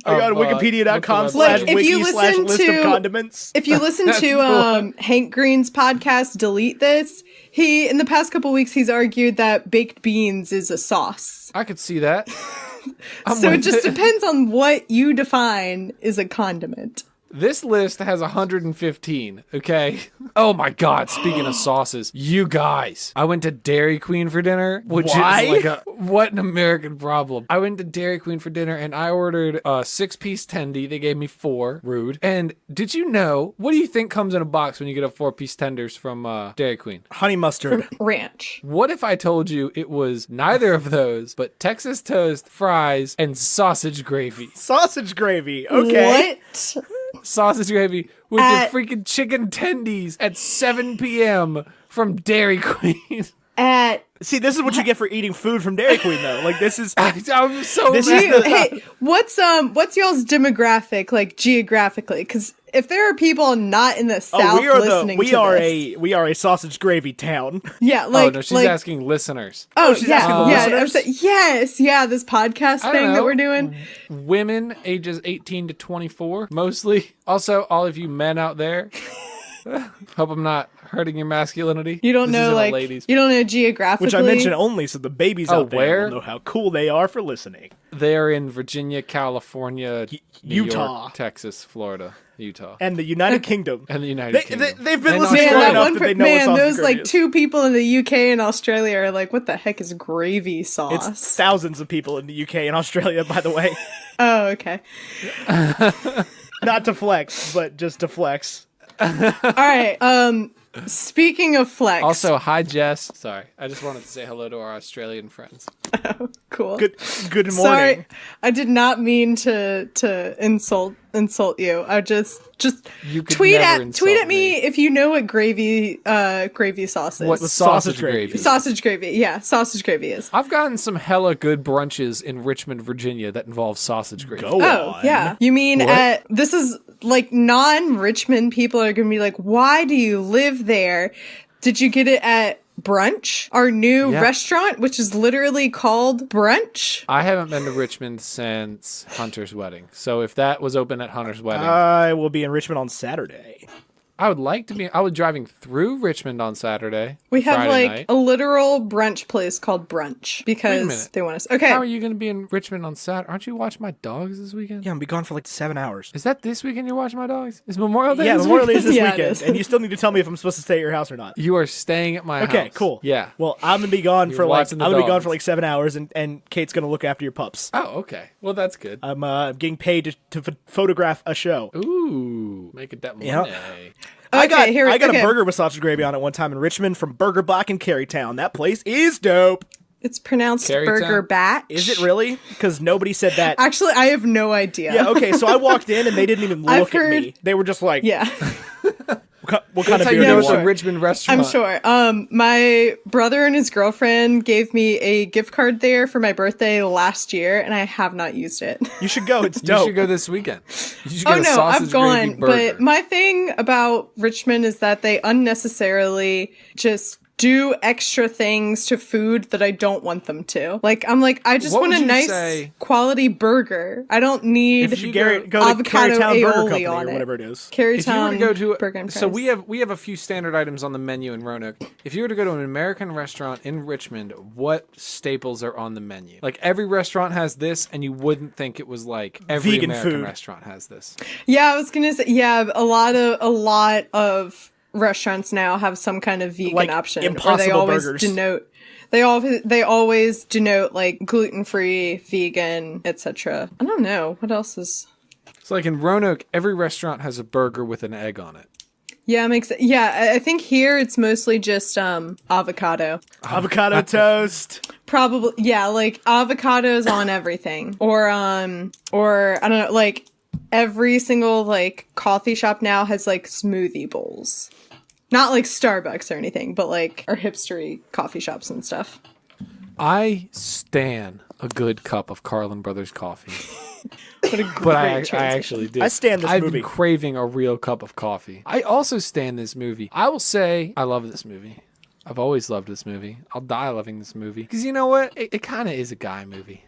I got
of,
wikipedia.com/wiki/list
Like, if you listen
of
to-
condiments.
if you listen to Hank Green's podcast, Delete This, in the past couple weeks, he's argued that baked beans is a sauce.
I could see that. I'm
So it
with
just depends on what you define is a condiment.
This list has 115, okay? Oh my god, speaking of sauces, you guys. I went to Dairy Queen for dinner, which
Why?
is like what an American problem. I went to Dairy Queen for dinner and I ordered a 6-piece tendy. They gave me 4, rude. And did you know, what do you think comes in a box when you get a 4-piece tenders from Dairy Queen?
Honey mustard.
Ranch.
What if I told you it was neither of those, but Texas toast, fries, and sausage gravy?
Sausage gravy. Okay.
What?
Sausage gravy with
At-
your freaking chicken tendies at 7 p.m. from Dairy Queen.
See, this is what you get for eating food from Dairy Queen, though. Like, this is...
I'm so
This
mad.
is the-
Hey, what's y'all's demographic, like, geographically? Because if there are people not in the South listening to this...
we are a sausage gravy town.
Yeah, like...
Oh, no, she's
like,
asking listeners.
Oh,
she's
yeah,
asking the
yeah.
listeners?
I'm yes, yeah, this podcast
I don't
thing that
know.
we're doing.
Women ages 18 to 24, mostly. Also, all of you men out there, Hope I'm not hurting your masculinity.
You don't
This
know,
isn't a
like,
ladies'
you don't know geographically.
Which I mention only so the babies out there
where?
will know how cool they are for listening.
They're in Virginia, California, New
Utah.
York, Texas, Florida, Utah,
And the United Kingdom.
and the United Kingdom.
They've been
And
listening
Man,
long
Australia.
that
enough
one
that they know what
man,
sausage
those
gravy
like
is.
2 people in the UK and Australia are like, what the heck is gravy
It's
sauce?
thousands of people in the UK and Australia, by the way.
Oh, okay.
Not to flex, but just to flex.
All right. Speaking of flex.
Also, hi Jess. Sorry, I just wanted to say hello to our Australian friends.
cool.
Good morning.
Sorry, I did not mean to insult you. I just
You could
tweet
never
at
insult
me if you know what gravy sauce is.
What sausage
gravy?
gravy?
Sausage gravy? Yeah, sausage gravy is.
I've gotten some hella good brunches in Richmond, Virginia that involve sausage gravy.
Go
Oh,
on.
yeah. You mean
What?
this is like non-Richmond people are going to be like, why do you live there? Did you get it at Brunch, our new
Yeah.
restaurant, which is literally called Brunch?
I haven't been to Richmond since Hunter's wedding. So if that was open at Hunter's wedding,
I will be in Richmond on Saturday.
I would like to be. I was driving through Richmond on Saturday.
We have
Friday
like
night.
a literal brunch place called Brunch because
minute.
they want us. Okay.
How are you going to be in Richmond on Saturday? Aren't you watching my dogs this weekend?
Yeah, I'm be gone for like 7 hours.
Is that this weekend you're watching my dogs? Is Memorial Day?
Yeah,
this
Memorial Day is
weekend?
this
Yeah, it
weekend,
is.
and you still need to tell me if I'm supposed to stay at your house or not.
You are staying at my house.
Okay, cool.
Yeah.
Well, I'm gonna be gone
You're
for like
watching the
I'm gonna be gone
dogs.
for like 7 hours, and Kate's gonna look after your pups.
Oh, okay. Well, that's good.
I'm getting paid to photograph a show.
Ooh, making that money.
Yeah.
Okay,
I got
okay.
a burger with sausage gravy on it one time in Richmond from Burger Block in Carytown. That place is dope.
It's pronounced
Carytown?
Burger Batch.
Is it really? Because nobody said that.
Actually, I have no idea.
Yeah. Okay. So I walked in and they didn't even
I've
look at me.
heard-
They were just like,
Yeah.
"What kind
That's
of
how
beer
you
do
know
you
it's a
want?"
Richmond restaurant.
I'm sure. My brother and his girlfriend gave me a gift card there for my birthday last year, and I have not used it.
You should go. It's
You
dope.
should go this weekend. You should
Oh
get a
no,
sausage
I've
gravy
gone.
burger.
But my thing about Richmond is that they unnecessarily just do extra things to food that I don't want them to. I'm like, I just
What
want
would
a
you
nice
say-
quality burger. I don't need
You should go to
avocado
Carytown Burger
aioli
Company
on
or
it.
whatever it is.
if you were
Carytown
to go to
Burger and
so
Fries.
we have a few standard items on the menu in Roanoke. If you were to go to an American restaurant in Richmond, what staples are on the menu? Like every restaurant has this, and you wouldn't think it was like every
Vegan
American
food.
restaurant has this.
Yeah, I was gonna say, yeah, a lot of restaurants now have some kind of vegan
Like
option, or they
Impossible
always
Burgers.
denote. They always denote like gluten-free, vegan, etc. I don't know what else is.
So like in Roanoke, every restaurant has a burger with an egg on it.
Yeah, it makes it. Yeah, I think here it's mostly just avocado.
Avocado toast.
Probably, yeah, like avocados on everything, or I don't know, like every single like coffee shop now has like smoothie bowls. Not like Starbucks or anything, but like our hipstery coffee shops and stuff.
I stan a good cup of Carlin Brothers coffee.
What a
But I
great transition.
actually do.
I stan this
I've
movie.
been craving a real cup of coffee. I also stan this movie. I will say I love this movie. I've always loved this movie. I'll die loving this movie. Because you know what? It kind of is a guy movie.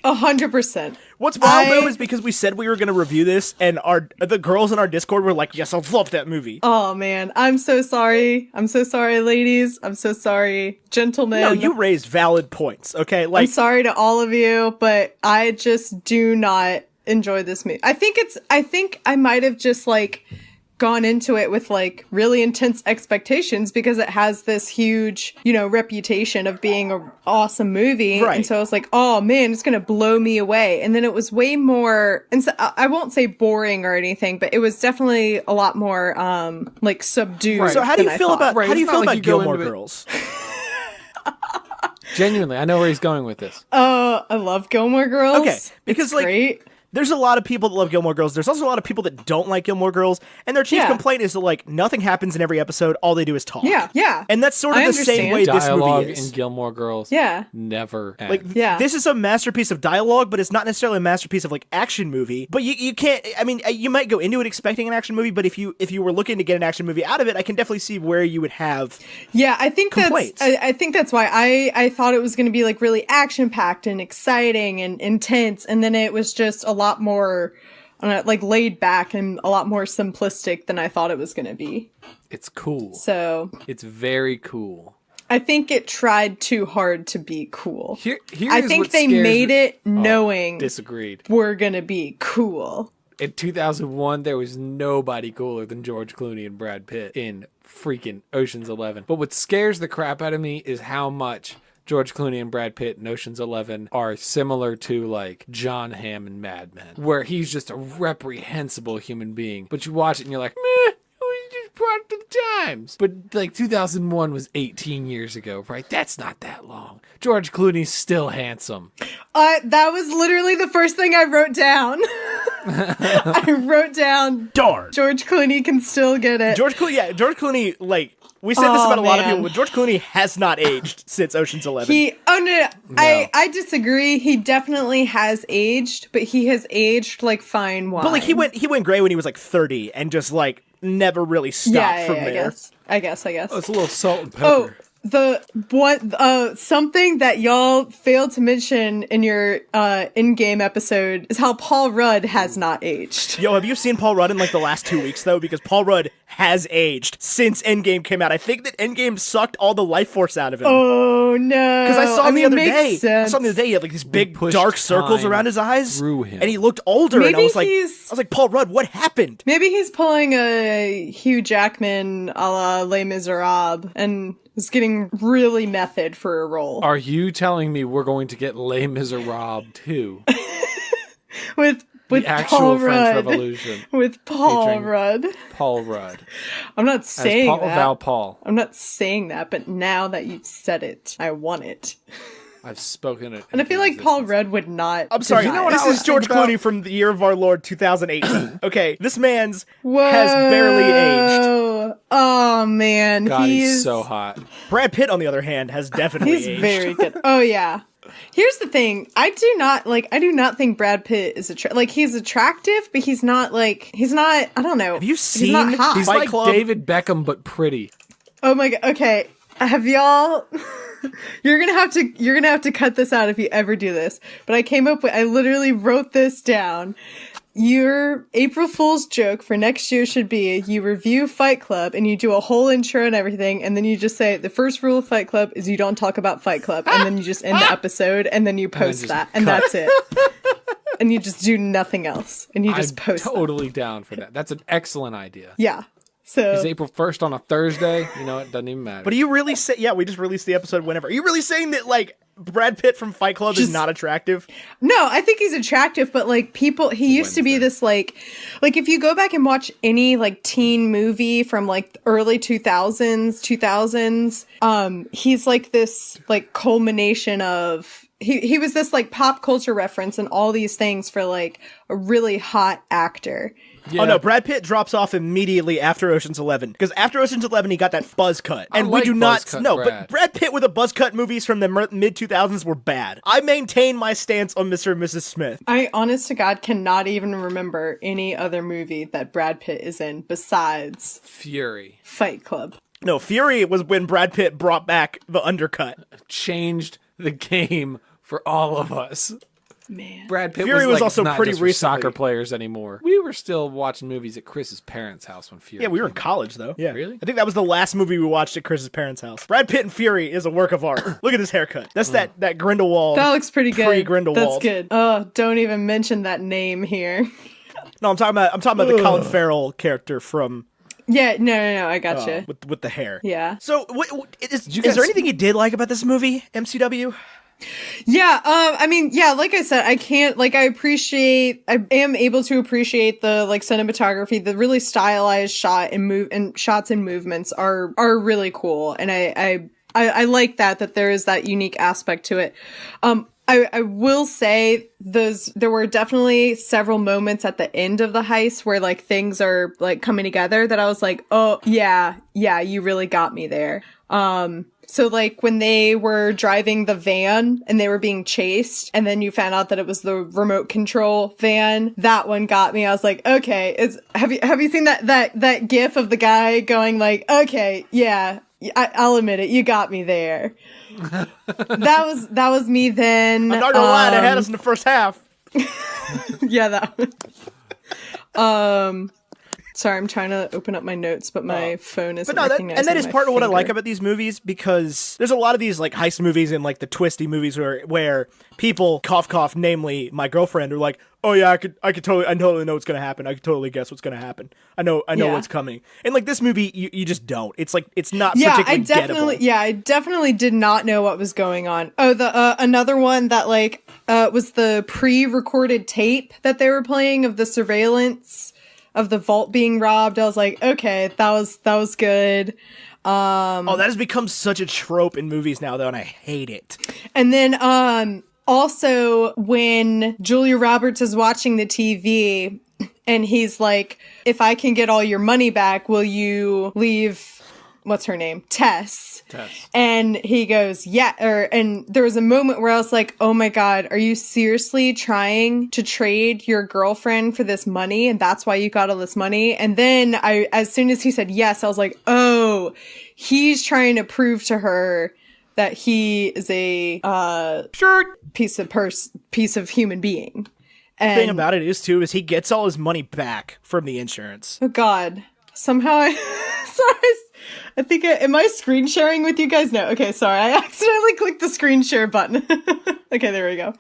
100%.
What's wild
I-
though is because we said we were going to review this, and the girls in our Discord were like, "Yes, I love that movie."
Oh man, I'm so sorry. I'm so sorry, ladies. I'm so sorry, gentlemen.
No, you raised valid points. Okay,
I'm
like
sorry to all of you, but I just do not enjoy this movie. I think I might have just like gone into it with like really intense expectations because it has this huge, reputation of being an awesome movie.
Right.
And so I was like, oh man, it's going to blow me away. And then it was way more, and so, I won't say boring or anything, but it was definitely a lot more like subdued.
Right.
So how do you
than I
feel
thought.
about
Right,
how do you
it's
feel
not like
about
you go
Gilmore
into it-
Girls?
Genuinely, I know where he's going with this.
I love Gilmore Girls.
Okay, because,
it's
like,
great.
There's a lot of people that love Gilmore Girls. There's also a lot of people that don't like Gilmore Girls, and their chief
Yeah.
complaint is that like nothing happens in every episode. All they do is talk.
Yeah.
And that's sort of
I
the same
understand.
way this
Dialogue
movie
in
is.
Gilmore Girls
Yeah.
never ends.
Like
Yeah.
this is a masterpiece of dialogue, but it's not necessarily a masterpiece of like action movie. But you can't. I mean, you might go into it expecting an action movie, but if you were looking to get an action movie out of it, I can definitely see where you would have.
Yeah, I think
complaints.
I think that's why I thought it was going to be like really action packed and exciting and intense, and then it was just a lot more. like laid back and a lot more simplistic than I thought it was going to be.
It's cool.
So
It's very cool.
I think it tried too hard to be cool.
Here
I
is
think
what
they
scares
made
me.
it knowing
Disagreed.
we're going to be cool.
In 2001, there was nobody cooler than George Clooney and Brad Pitt in freaking Ocean's 11. But what scares the crap out of me is how much George Clooney and Brad Pitt in Ocean's 11 are similar to, like, John Hamm in Mad Men, where he's just a reprehensible human being. But you watch it and you're like, meh, we just product of the times. But, like, 2001 was 18 years ago, right? That's not that long. George Clooney's still handsome.
That was literally the first thing I wrote down. I wrote down,
Darn.
George Clooney can still get it.
George Clooney, like, we said this
Oh,
about a lot of
man.
people, but George Clooney has not aged since Ocean's 11.
No. I disagree. He definitely has aged, but he has aged like fine wine.
But, like, he went gray when he was, like, 30 and just, like, never really stopped from there.
I guess.
Oh, it's a little salt and pepper.
Oh, something that y'all failed to mention in your in-game episode is how Paul Rudd has not aged.
Yo, have you seen Paul Rudd in, like, the last 2 weeks, though? Because Paul Rudd has aged since Endgame came out. I think that Endgame sucked all the life force out of him.
Oh, no.
Because I saw him the other day.
Makes sense.
I saw him the other day. He had, like, these big
pushed
dark circles
time
around his eyes.
through him.
And he looked older. And I
Maybe
was
he's-
like, Paul Rudd, what happened?
Maybe he's pulling a Hugh Jackman a la Les Miserables and is getting really method for a role.
Are you telling me we're going to get Les Miserables 2?
With
The actual
Paul
French
Rudd.
Revolution.
With Paul
Featuring
Rudd.
Paul Rudd.
I'm not
As
saying
Paul
that.
Val Paul.
I'm not saying that, but now that you've said it, I want it.
I've spoken it.
And I feel like Paul Rudd would not.
I'm sorry.
deny
This
it.
is George Clooney from the year of our Lord 2018. Okay, this man's
Whoa.
has barely aged.
Oh man,
God, he's
he's
so hot.
Brad Pitt, on the other hand, has definitely
he's
aged.
very good. Oh yeah. Here's the thing. I do not think Brad Pitt is he's attractive, but he's not. I don't know.
Have you seen
He's not hot.
He's
Fight
like
Club?
David Beckham, but pretty.
Oh my god. Okay. Have y'all You're gonna have to cut this out if you ever do this. But I literally wrote this down. Your April Fool's joke for next year should be you review Fight Club and you do a whole intro and everything, and then you just say the first rule of Fight Club is you don't talk about Fight Club, and then you just end the episode and then you post
just
that, and
cut.
that's it. And you just do nothing else, and you just
I'm
post that.
totally down for that. That's an excellent idea.
Yeah. So
Is April 1st on a Thursday? You know, it doesn't even matter.
But are you really say? Yeah, we just released the episode whenever. Are you really saying that, like, Brad Pitt from Fight Club is not attractive?
no, I think he's attractive, but like he used to be this like if you go back and watch any like teen movie from like early 2000s, he's like this like culmination of he was this like pop culture reference and all these things for like a really hot actor.
Yeah.
Oh no, Brad Pitt drops off immediately after Ocean's 11 because after Ocean's 11 he got that buzz cut, and
like
we do not
buzz cut
no.
Brad.
But Brad Pitt with a buzz cut movies from the mid 2000s were bad. I maintain my stance on Mr. and Mrs. Smith.
I honest to God cannot even remember any other movie that Brad Pitt is in besides
Fury
Fight Club.
No, Fury was when Brad Pitt brought back the undercut.
changed the game for all of us.
Man.
Brad Pitt
Fury
was
was
like,
also
it's not
pretty
just for
recently.
soccer players anymore. We were still watching movies at Chris's parents' house when Fury.
Yeah, we were in
came out.
college though. Yeah,
Really?
I think that was the last movie we watched at Chris's parents' house. Brad Pitt and Fury is a work of art. Look at his haircut. That's that Grindelwald.
That looks pretty good.
Pre-Grindelwald.
That's good. Oh, don't even mention that name here.
No, I'm talking about the Colin Farrell character from
Yeah, no, I gotcha.
with the hair.
Yeah.
So, is
guys-
there anything you did like about this movie, MCW?
Yeah, I mean, yeah, like I said, I am able to appreciate the like cinematography, the really stylized shots and movements are really cool. And I like that there is that unique aspect to it. I will say there were definitely several moments at the end of the heist where like things are like coming together that I was like, oh yeah, you really got me there. So like when they were driving the van and they were being chased and then you found out that it was the remote control van, that one got me. I was like, okay, have you seen that gif of the guy going like, okay, yeah, I'll admit it, you got me there. that was me then.
I'm not gonna lie, they had us in the first half.
Yeah, that one. Sorry, I'm trying to open up my notes, but my phone isn't
But no,
recognizing
that is
my
part of what I like
finger.
about these movies, because there's a lot of these like heist movies and like the twisty movies where people cough, namely my girlfriend, are like, oh yeah, I totally know what's gonna happen. I could totally guess what's gonna happen. I know
Yeah.
what's coming. And like this movie, you just don't. It's like it's not
Yeah,
particularly gettable.
I definitely did not know what was going on. Oh, the another one that like was the pre-recorded tape that they were playing of the surveillance of the vault being robbed. I was like, okay, that was good.
Oh, that has become such a trope in movies now, though, and I hate it.
And then also when Julia Roberts is watching the TV and he's like, if I can get all your money back, will you leave, what's her name? Tess. And he goes, yeah. And there was a moment where I was like, oh my God, are you seriously trying to trade your girlfriend for this money? And that's why you got all this money? And then as soon as he said yes, I was like, oh, he's trying to prove to her that he is a piece of human being. And
The thing about it is he gets all his money back from the insurance.
oh God, somehow I think am I screen sharing with you guys? No. Okay, sorry. I accidentally clicked the screen share button. Okay, there we go.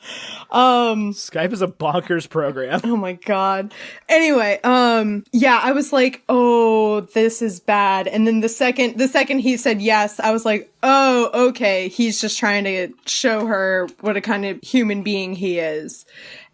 Skype is a bonkers program.
Oh my God. Anyway, yeah, I was like, oh, this is bad. And then the second he said yes, I was like, oh, okay, he's just trying to show her what a kind of human being he is.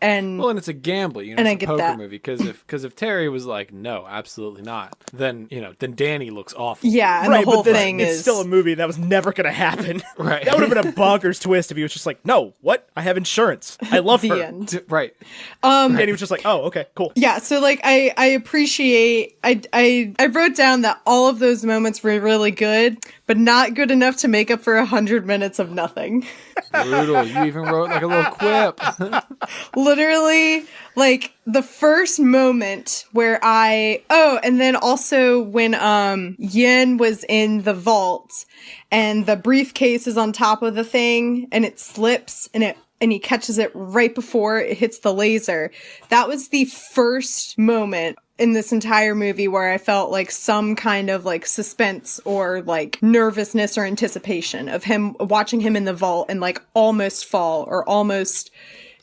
And
it's a gamble,
and
it's
I
a
get
poker
that.
movie. Because if Terry was like, no, absolutely not, then Danny looks awful.
yeah, and
Right,
the whole
but
thing
it's
is
still a movie that was never going to happen.
Right.
That would have been a bonkers twist if he was just like, no, what? I have insurance. I love
the
her.
end.
Right.
And he was just like, oh, okay, cool.
Yeah, so like I appreciate I wrote down that all of those moments were really good, but not good enough to make up for 100 minutes of nothing.
Brutal. You even wrote like a little quip.
Literally, like the first moment where and then also when Yin was in the vault and the briefcase is on top of the thing and it slips and he catches it right before it hits the laser. That was the first moment in this entire movie where I felt like some kind of like suspense or like nervousness or anticipation of him watching him in the vault and like almost fall or almost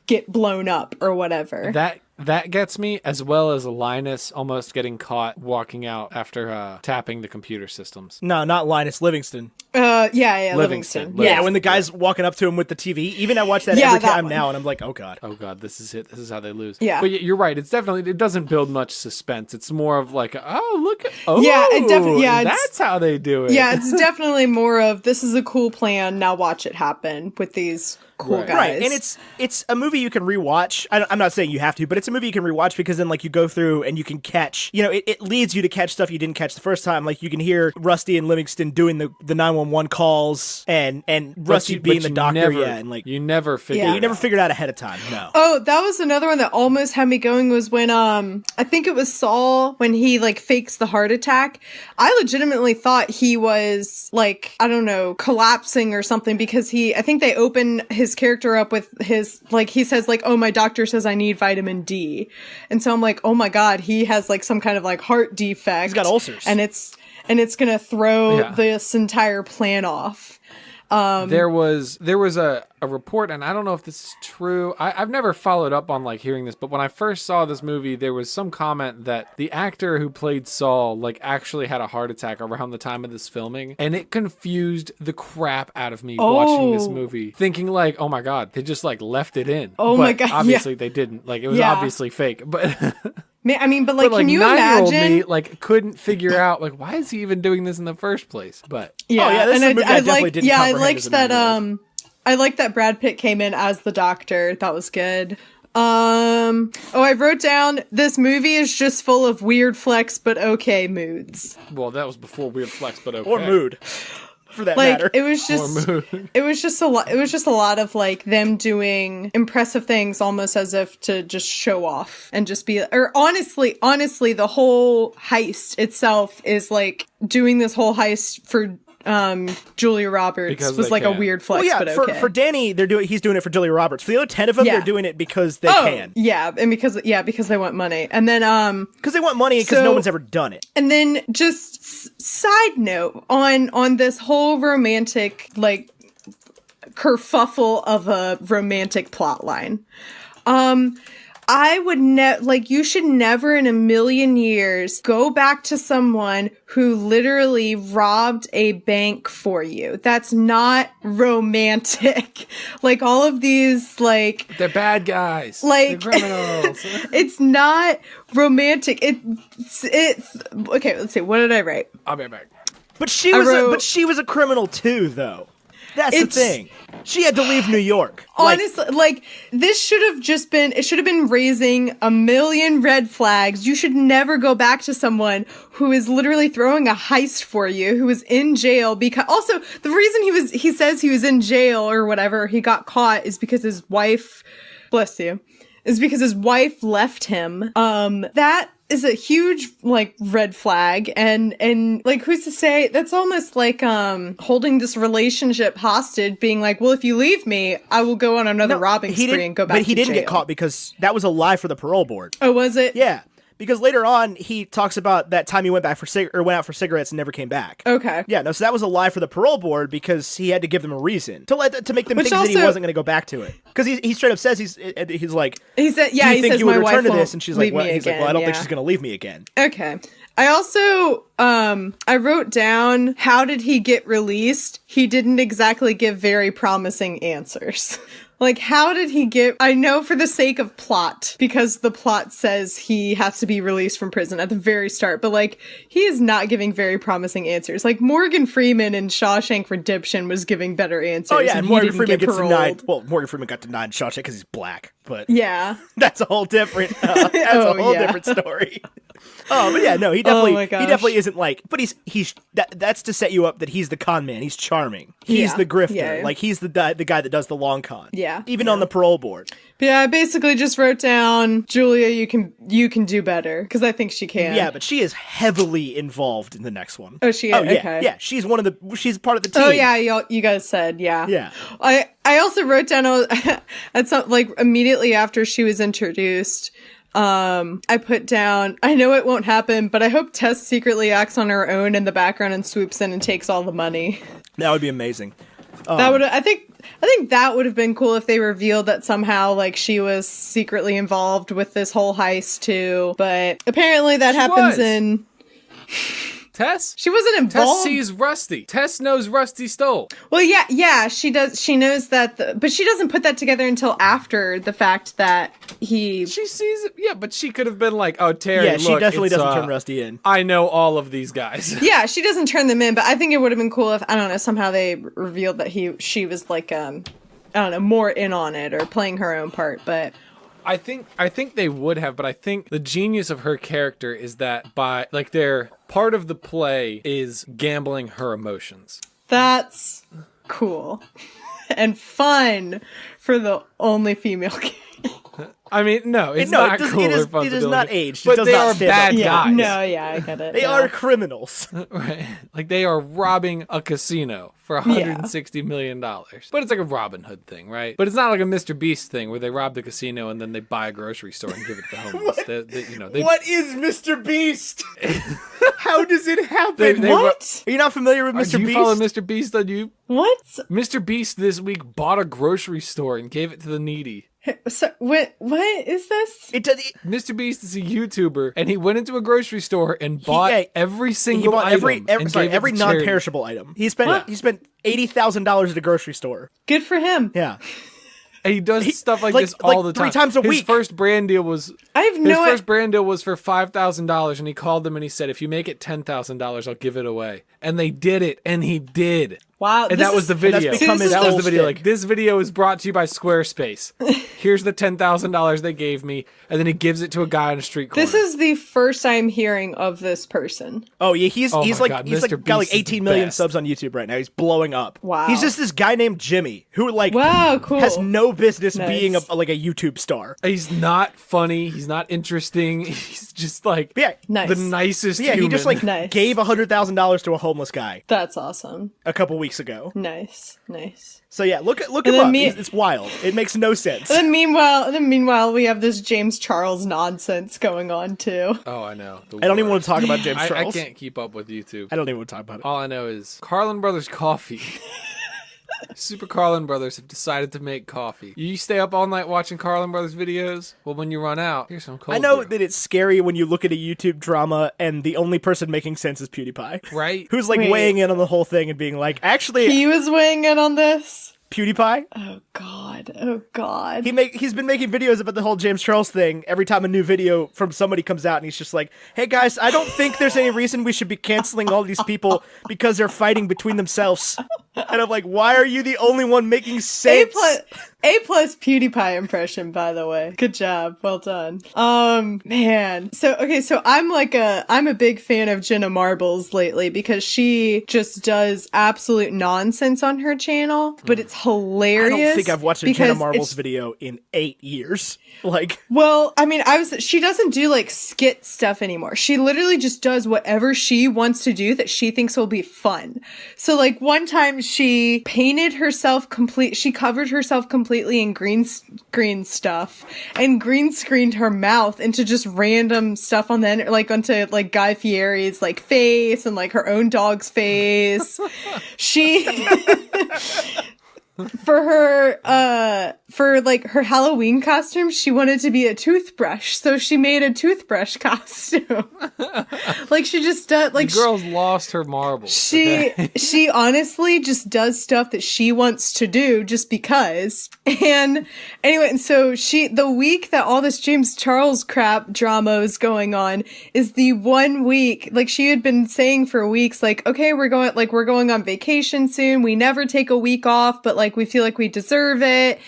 get blown up or whatever.
That gets me, as well as Linus almost getting caught walking out after tapping the computer systems.
No, not Linus, Livingston.
Yeah,
Livingston.
Yeah.
When the guy's walking up to him with the TV, even I watch that
Yeah,
every
that
time
one.
now, and I'm like, oh God.
Oh God, this is it. This is how they lose.
Yeah.
But you're right. It doesn't build much suspense. It's more of like, oh, look.
Yeah, it definitely- yeah, it's-
that's how they do it.
Yeah, it's definitely more of this is a cool plan, now watch it happen with these cool
Right.
guys.
Right, and it's a movie you can rewatch. I'm not saying you have to, but it's a movie you can rewatch because then like you go through and you can catch, it leads you to catch stuff you didn't catch the first time. Like you can hear Rusty and Livingston doing the 911 calls and Rusty being the doctor. And like
you never figure.
Yeah.
you never figured out ahead of time. No.
Oh, that was another one that almost had me going was when I think it was Saul when he like fakes the heart attack. I legitimately thought he was like, I don't know, collapsing or something because I think they open his character up with his like he says like, oh, my doctor says I need vitamin D. And so I'm like, oh my God, he has like some kind of like heart defect.
He's got ulcers.
And it's gonna throw
Yeah.
this entire plan off.
There was a report, and I don't know if this is true. I've never followed up on like hearing this, but when I first saw this movie, there was some comment that the actor who played Saul like actually had a heart attack around the time of this filming, and it confused the crap out of me watching this movie, thinking like, oh my God, they just like left it in.
Oh
But
my God,
obviously they didn't. Like it was
Yeah.
obviously fake, but.
I mean, but like,
But, like,
can you
9-year-old
imagine?
me like couldn't figure out like why is he even doing this in the first place? But
Yeah,
Oh, yeah, this
and
is a movie I definitely
like,
didn't
I
comprehend
liked
as a
that.
9-year-old.
I liked that Brad Pitt came in as the doctor. That was good. I wrote down this movie is just full of weird flex but okay moods.
well, that was before Weird Flex, but okay.
Or mood, for that
Like
matter.
it was just, it was just a lot. It was just a lot of like them doing impressive things, almost as if to just show off and just be. Or honestly, the whole heist itself is like doing this whole heist for Julia Roberts
Because
was
they
like a
can.
weird flex,
Well, yeah,
but
for,
okay.
for Danny, he's doing it for Julia Roberts. For the other 10 of them,
Yeah.
they're doing it because they can.
Yeah, and because they want money. And then
Because they want money because no one's ever done it.
And then just side note on this whole romantic like kerfuffle of a romantic plot line. I would you should never in a million years go back to someone who literally robbed a bank for you. That's not romantic. Like all of these, like
They're bad guys.
Like-
They're criminals.
it's not romantic. It's okay. Let's see. What did I write?
I'll be right back.
But she was a criminal too, though. That's the
It's-
thing. She had to leave New York.
Honestly, this should have just been, it should have been raising a million red flags. You should never go back to someone who is literally throwing a heist for you, who is in jail because, also, the reason he says he was in jail or whatever, he got caught is because his wife, bless you, is because his wife left him. That is a huge, like, red flag. And like, who's to say, that's almost like, holding this relationship hostage, being like, well, if you leave me, I will go on another robbing spree and go back to jail.
But he didn't get caught because that was a lie for the parole board.
Oh, was it?
Yeah. Because later on, he talks about that time he went out for cigarettes and never came back.
Okay.
Yeah, no, so that was a lie for the parole board because he had to give them a reason to make them
Which
think that he
also-
wasn't going to go back to it. Because he straight up says he's like,
He said,
do
yeah,
you
he
think
says
you would
my
return
wife
to
won't
this? And she's like,
leave
well,
me
he's like,
again.
well, I don't think
Yeah.
she's going to leave me again.
Okay. I also, I wrote down, how did he get released? He didn't exactly give very promising answers. Like, how did he get, I know for the sake of plot, because the plot says he has to be released from prison at the very start, but like, he is not giving very promising answers. Like, Morgan Freeman in Shawshank Redemption was giving better answers.
Oh, yeah, and
he
Morgan
didn't
Freeman
get
gets
paroled.
denied. Well, Morgan Freeman got denied in Shawshank because he's black, but
Yeah.
that's a whole different, different story. Oh, but yeah, no, he
my gosh.
definitely isn't like, but that's to set you up that he's the con man. He's charming. He's
Yeah.
the grifter.
Yeah.
Like he's the guy that does the long con.
Yeah.
Even on the parole board.
But yeah, I basically just wrote down, Julia, you can do better, because I think she can.
Yeah, but she is heavily involved in the next one.
Oh, she is?
Oh, yeah,
Okay.
yeah. She's part of the team.
Oh yeah, you guys said, yeah.
Yeah.
I also wrote down at some, like, immediately after she was introduced, I put down, I know it won't happen, but I hope Tess secretly acts on her own in the background and swoops in and takes all the money.
That would be amazing.
That would, I think that would have been cool if they revealed that somehow, like, she was secretly involved with this whole heist too, but apparently that happens
was.
in...
Tess?
She wasn't involved.
Tess sees Rusty. Tess knows Rusty stole.
Well, yeah, she does. She knows that, but she doesn't put that together until after the fact that he.
She sees it. Yeah, but she could have been like, oh, Terry,
Yeah, she
look,
definitely
it's,
doesn't turn Rusty in.
I know all of these guys.
Yeah, she doesn't turn them in, but I think it would have been cool if, I don't know, somehow they revealed that she was like, I don't know, more in on it or playing her own part, but.
I think they would have, but I think the genius of her character is that their part of the play is gambling her emotions.
That's cool. And fun for the only female character.
I mean, no, it's not cool or fun.
It is not aged. It
But
does
they
not
are
stand
bad
up.
guys.
No, yeah, I get it.
They are criminals.
Right. Like they are robbing a casino for $160 million. But it's like a Robin Hood thing, right? But it's not like a Mr. Beast thing where they rob the casino and then they buy a grocery store and give it to the homeless.
What is Mr. Beast? How does it happen?
What?
Are you not familiar with Mr.
Do you
Beast?
follow Mr. Beast on you?
What?
Mr. Beast this week bought a grocery store and gave it to the needy.
So, what is this?
Mr. Beast is a YouTuber, and he went into a grocery store and bought every single
bought
item.
every
and gave it
every
to charity.
non-perishable item. He spent $80,000 at a grocery store.
Good for him.
Yeah.
And he does stuff like
like-
this all
like
the time.
3 times a
His
week.
first brand deal was
I have no
His first brand deal was for $5,000, and he called them and he said, "If you make it $10,000, I'll give it away." And they did it, and he did.
Wow.
And that was the video.
that's become his
That was
whole
the video.
shtick.
Like, this video is brought to you by Squarespace. Here's the $10,000 they gave me, and then he gives it to a guy on a street corner.
This is the first I'm hearing of this person.
Oh yeah, he's
my
like
God,
he's
Mr.
like got like
Beast is
18
the
million
best.
subs on YouTube right now. He's blowing up.
Wow.
He's just this guy named Jimmy who like
Wow, cool.
has no business
Nice.
being like a YouTube star.
He's not funny. He's not interesting. He's just like
But yeah,
Nice.
the nicest
yeah,
human.
he just like
Nice.
gave $100,000 to a homeless guy
That's awesome.
a couple weeks ago.
Nice.
So yeah, look him
then
up.
me-
It's wild. It makes no sense.
And then meanwhile, we have this James Charles nonsense going on too.
Oh, I know.
I don't even want to talk about James
I
Charles.
can't keep up with YouTube.
I don't even want to talk about it.
All I know is Carlin Brothers Coffee. Super Carlin Brothers have decided to make coffee. You stay up all night watching Carlin Brothers videos? Well, when you run out, here's some cold
I know
brew.
that it's scary when you look at a YouTube drama and the only person making sense is PewDiePie.
Right?
Who's like
Wait.
weighing in on the whole thing and being like, actually,
He was weighing in on this.
PewDiePie?
Oh God.
He's been making videos about the whole James Charles thing. Every time a new video from somebody comes out, and he's just like, "Hey guys, I don't think there's any reason we should be canceling all these people because they're fighting between themselves." And I'm like, "Why are you the only one making sense?"
A plus PewDiePie impression, by the way. Good job. Well done. Man. So I'm a big fan of Jenna Marbles lately because she just does absolute nonsense on her channel, but it's
I
hilarious.
don't think I've watched a
because
Jenna Marbles
it's-
video in 8 years. Like,
Well, I mean, she doesn't do like skit stuff anymore. She literally just does whatever she wants to do that she thinks will be fun. So like one time she painted herself she covered herself completely in green stuff and green screened her mouth into just random stuff on the internet, like onto like Guy Fieri's like face and like her own dog's face. She for like her Halloween costume, she wanted to be a toothbrush, so she made a toothbrush costume. Like she just does like
The girl's lost her marbles.
she honestly just does stuff that she wants to do just because. And anyway, and so the week that all this James Charles crap drama is going on is the 1 week, like she had been saying for weeks, like, okay, we're going on vacation soon. We never take a week off, but like we feel like we deserve it.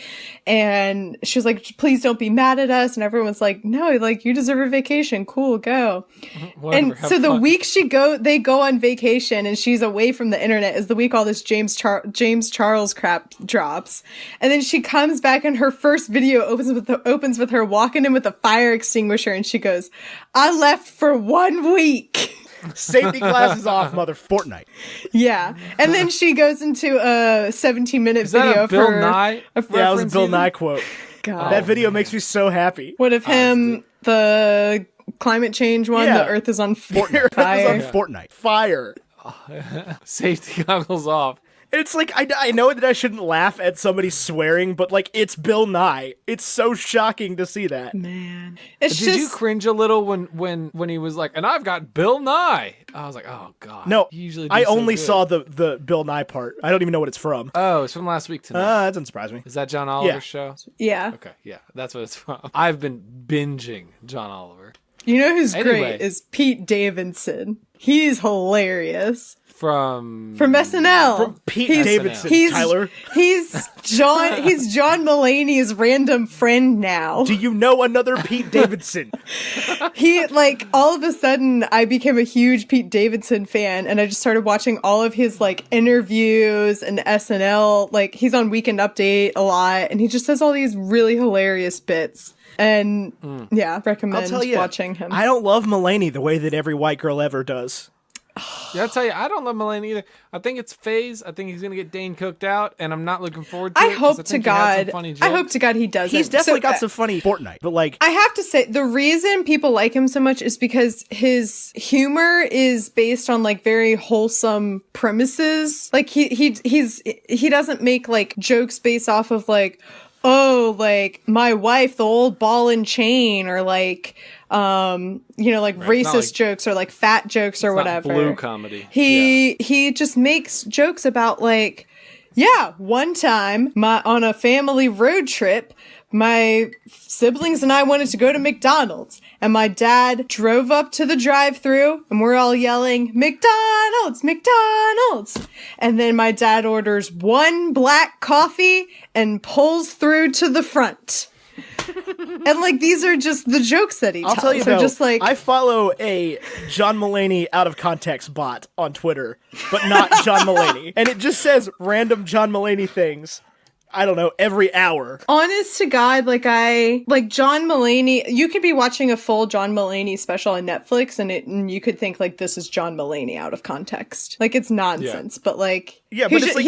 And she was like, please don't be mad at us. And everyone's like, no, like you deserve a vacation. Cool, go.
Whatever,
And
have
so the
fun.
week they go on vacation and she's away from the internet is the week all this James Charles crap drops. And then she comes back and her first video opens with her walking in with a fire extinguisher and she goes, I left for 1 week.
safety glasses off, mother Fortnite.
Yeah. And then she goes into a 17-minute
Is that
video
a Bill
of her.
Nye?
Yeah, that was a
reference
Bill
even?
Nye quote.
God.
That video makes me so happy.
What if him, the climate change one,
Yeah.
the earth is on
Fortnite
fire.
is on Fortnite. Fire.
Safety goggles off.
It's like, I know that I shouldn't laugh at somebody swearing, but like, it's Bill Nye. It's so shocking to see that.
Man. It's
Did
just
you cringe a little when he was like, and I've got Bill Nye? I was like, oh god.
No,
He usually
I
do so
only
good.
saw the Bill Nye part. I don't even know what it's from.
Oh, it's from last week tonight.
That doesn't surprise me.
Is that John Oliver's
yeah.
show?
yeah.
Okay, yeah, that's what it's from. I've been binging John Oliver
You know who's
Anyway.
great is Pete Davidson. He's hilarious.
from
From SNL.
From Pete
He's-
Davidson,
he's
Tyler.
He's John Mulaney's random friend now.
Do you know another Pete Davidson?
He like all of a sudden I became a huge Pete Davidson fan and I just started watching all of his like interviews and SNL. Like he's on Weekend Update a lot and he just does all these really hilarious bits. And yeah, recommend
I'll tell you,
watching him.
I don't love Mulaney the way that every white girl ever does.
Yeah, I'll tell you, I don't love Mulaney either. I think it's phase. I think he's gonna get Dane cooked out, and I'm not looking forward to it.
I
'cause
hope to
think he had some
God.
funny
I hope
jokes.
to God he doesn't.
He's definitely
So,
got some funny Fortnite, but like,
I have to say the reason people like him so much is because his humor is based on like very wholesome premises. Like he doesn't make like jokes based off of like, oh, like my wife, the old ball and chain, or like like
Right, it's not
racist
like-
jokes or like fat jokes or
It's not
whatever.
blue comedy.
He just makes jokes about like, yeah, one time on a family road trip, my siblings and I wanted to go to McDonald's, and my dad drove up to the drive-thru, and we're all yelling, McDonald's, McDonald's. And then my dad orders 1 black coffee and pulls through to the front. And like, these are just the jokes that he tells.
I'll tell you
They're
though,
just like,
I follow a John Mulaney out of context bot on Twitter, but not John Mulaney. And it just says random John Mulaney things, I don't know, every hour.
honest to God, like John Mulaney, you could be watching a full John Mulaney special on Netflix and you could think like this is John Mulaney out of context. Like, it's nonsense, but like,
Yeah, but it's like,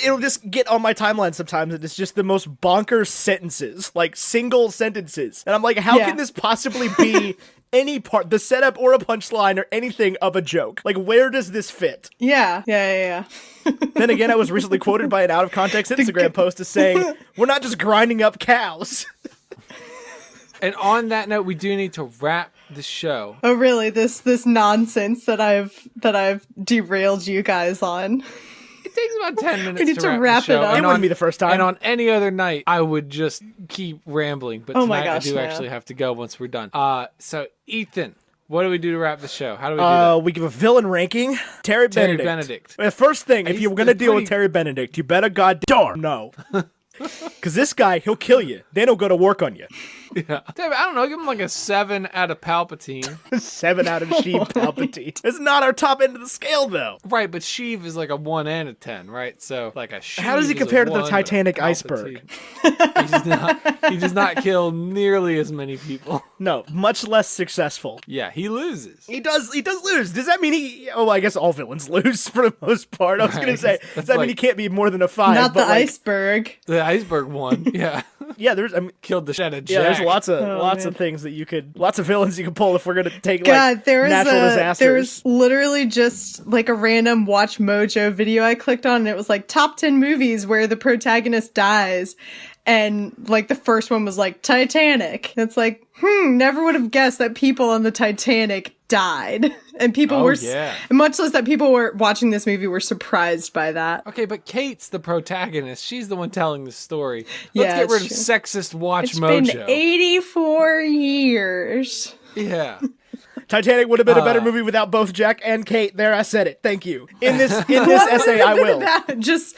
it'll just get on my timeline sometimes, and it's just the most bonkers sentences, like single sentences. And I'm like, how can this possibly be any part, the setup or a punchline or anything of a joke? Like, where does this fit?
Yeah.
Then again, I was recently quoted by an out of context Instagram post as saying, we're not just grinding up cows.
And on that note, we do need to wrap the show.
Oh, really? This nonsense that I've derailed you guys on.
It takes about 10 minutes
We need to
wrap
wrap
the show.
it up.
It wouldn't be the first time.
And on any other night, I would just keep rambling. But
Oh my
tonight,
gosh,
I do
no.
actually have to go once we're done. So, Ethan, what do we do to wrap the show? How do we do that?
We give a villain ranking. Terry Benedict. The first thing, if
He's
you're gonna deal with
pretty-
Terry Benedict, you better goddamn no. Because this guy, he'll kill you. Then he'll go to work on you.
Yeah. I don't know. Give him like a 7 out of Palpatine.
7 out of Sheev Palpatine. It's not our top end of the scale, though.
Right, but Sheev is like a 1 and a 10, right? So like a Sheev
How does he
is a
compare to the
1, but a
Titanic iceberg?
he does not kill nearly as many people.
No, much less successful.
Yeah, he loses.
He does lose. Does that mean he... Oh, I guess all villains lose for the most part. I was going to say, does that mean he can't be more than a 5?
Not the
but like,
iceberg.
The iceberg won. Yeah.
Yeah, there's... I mean,
Killed the shit out of Jack.
yeah, there's lots
man.
of things that you could... Lots of villains you can pull if we're going to take,
God,
like,
there was
natural disasters.
there was literally just like a random Watch Mojo video I clicked on, and it was like top 10 movies where the protagonist dies, and like the first one was like Titanic. It's like, never would have guessed that people on the Titanic died, and people were much less that people were watching this movie were surprised by that.
Okay, but Kate's the protagonist. She's the one telling the story.
Yeah,
Let's get rid of
it's
sexist Watch
It's
Mojo.
been 84 years.
Yeah.
Titanic would have been a better movie without both Jack and Kate. There, I said it. Thank you. In this essay, I will.
Just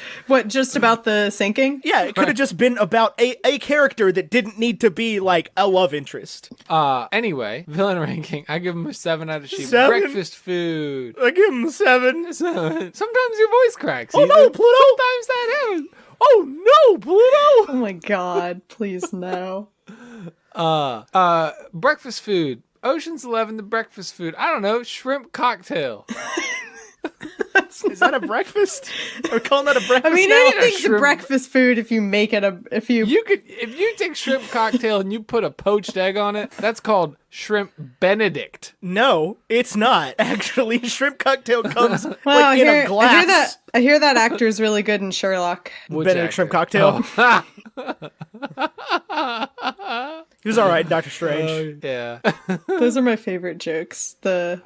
about the sinking?
Yeah, it could have just been about a character that didn't need to be like a love interest.
Anyway, villain ranking. I give him a 7 out of Sheep.
7?
Breakfast food.
I give him 7.
7. Sometimes your voice cracks.
Oh no, Pluto!
Sometimes that happens. Oh no, Pluto!
Oh my god, please no.
Breakfast food. Ocean's 11, the breakfast food. I don't know, shrimp cocktail.
Is that a breakfast? Are we calling that a breakfast?
I mean,
now?
anything's a
shrimp-
breakfast food if you make it
If you take shrimp cocktail and you put a poached egg on it, that's called shrimp Benedict.
No, it's not. Actually, shrimp cocktail comes
Wow,
like in a glass.
I hear that actor is really good in Sherlock.
Which
Benedict shrimp
actor?
cocktail.
Oh.
He was all right, Doctor Strange.
Yeah.
Those are my favorite jokes. The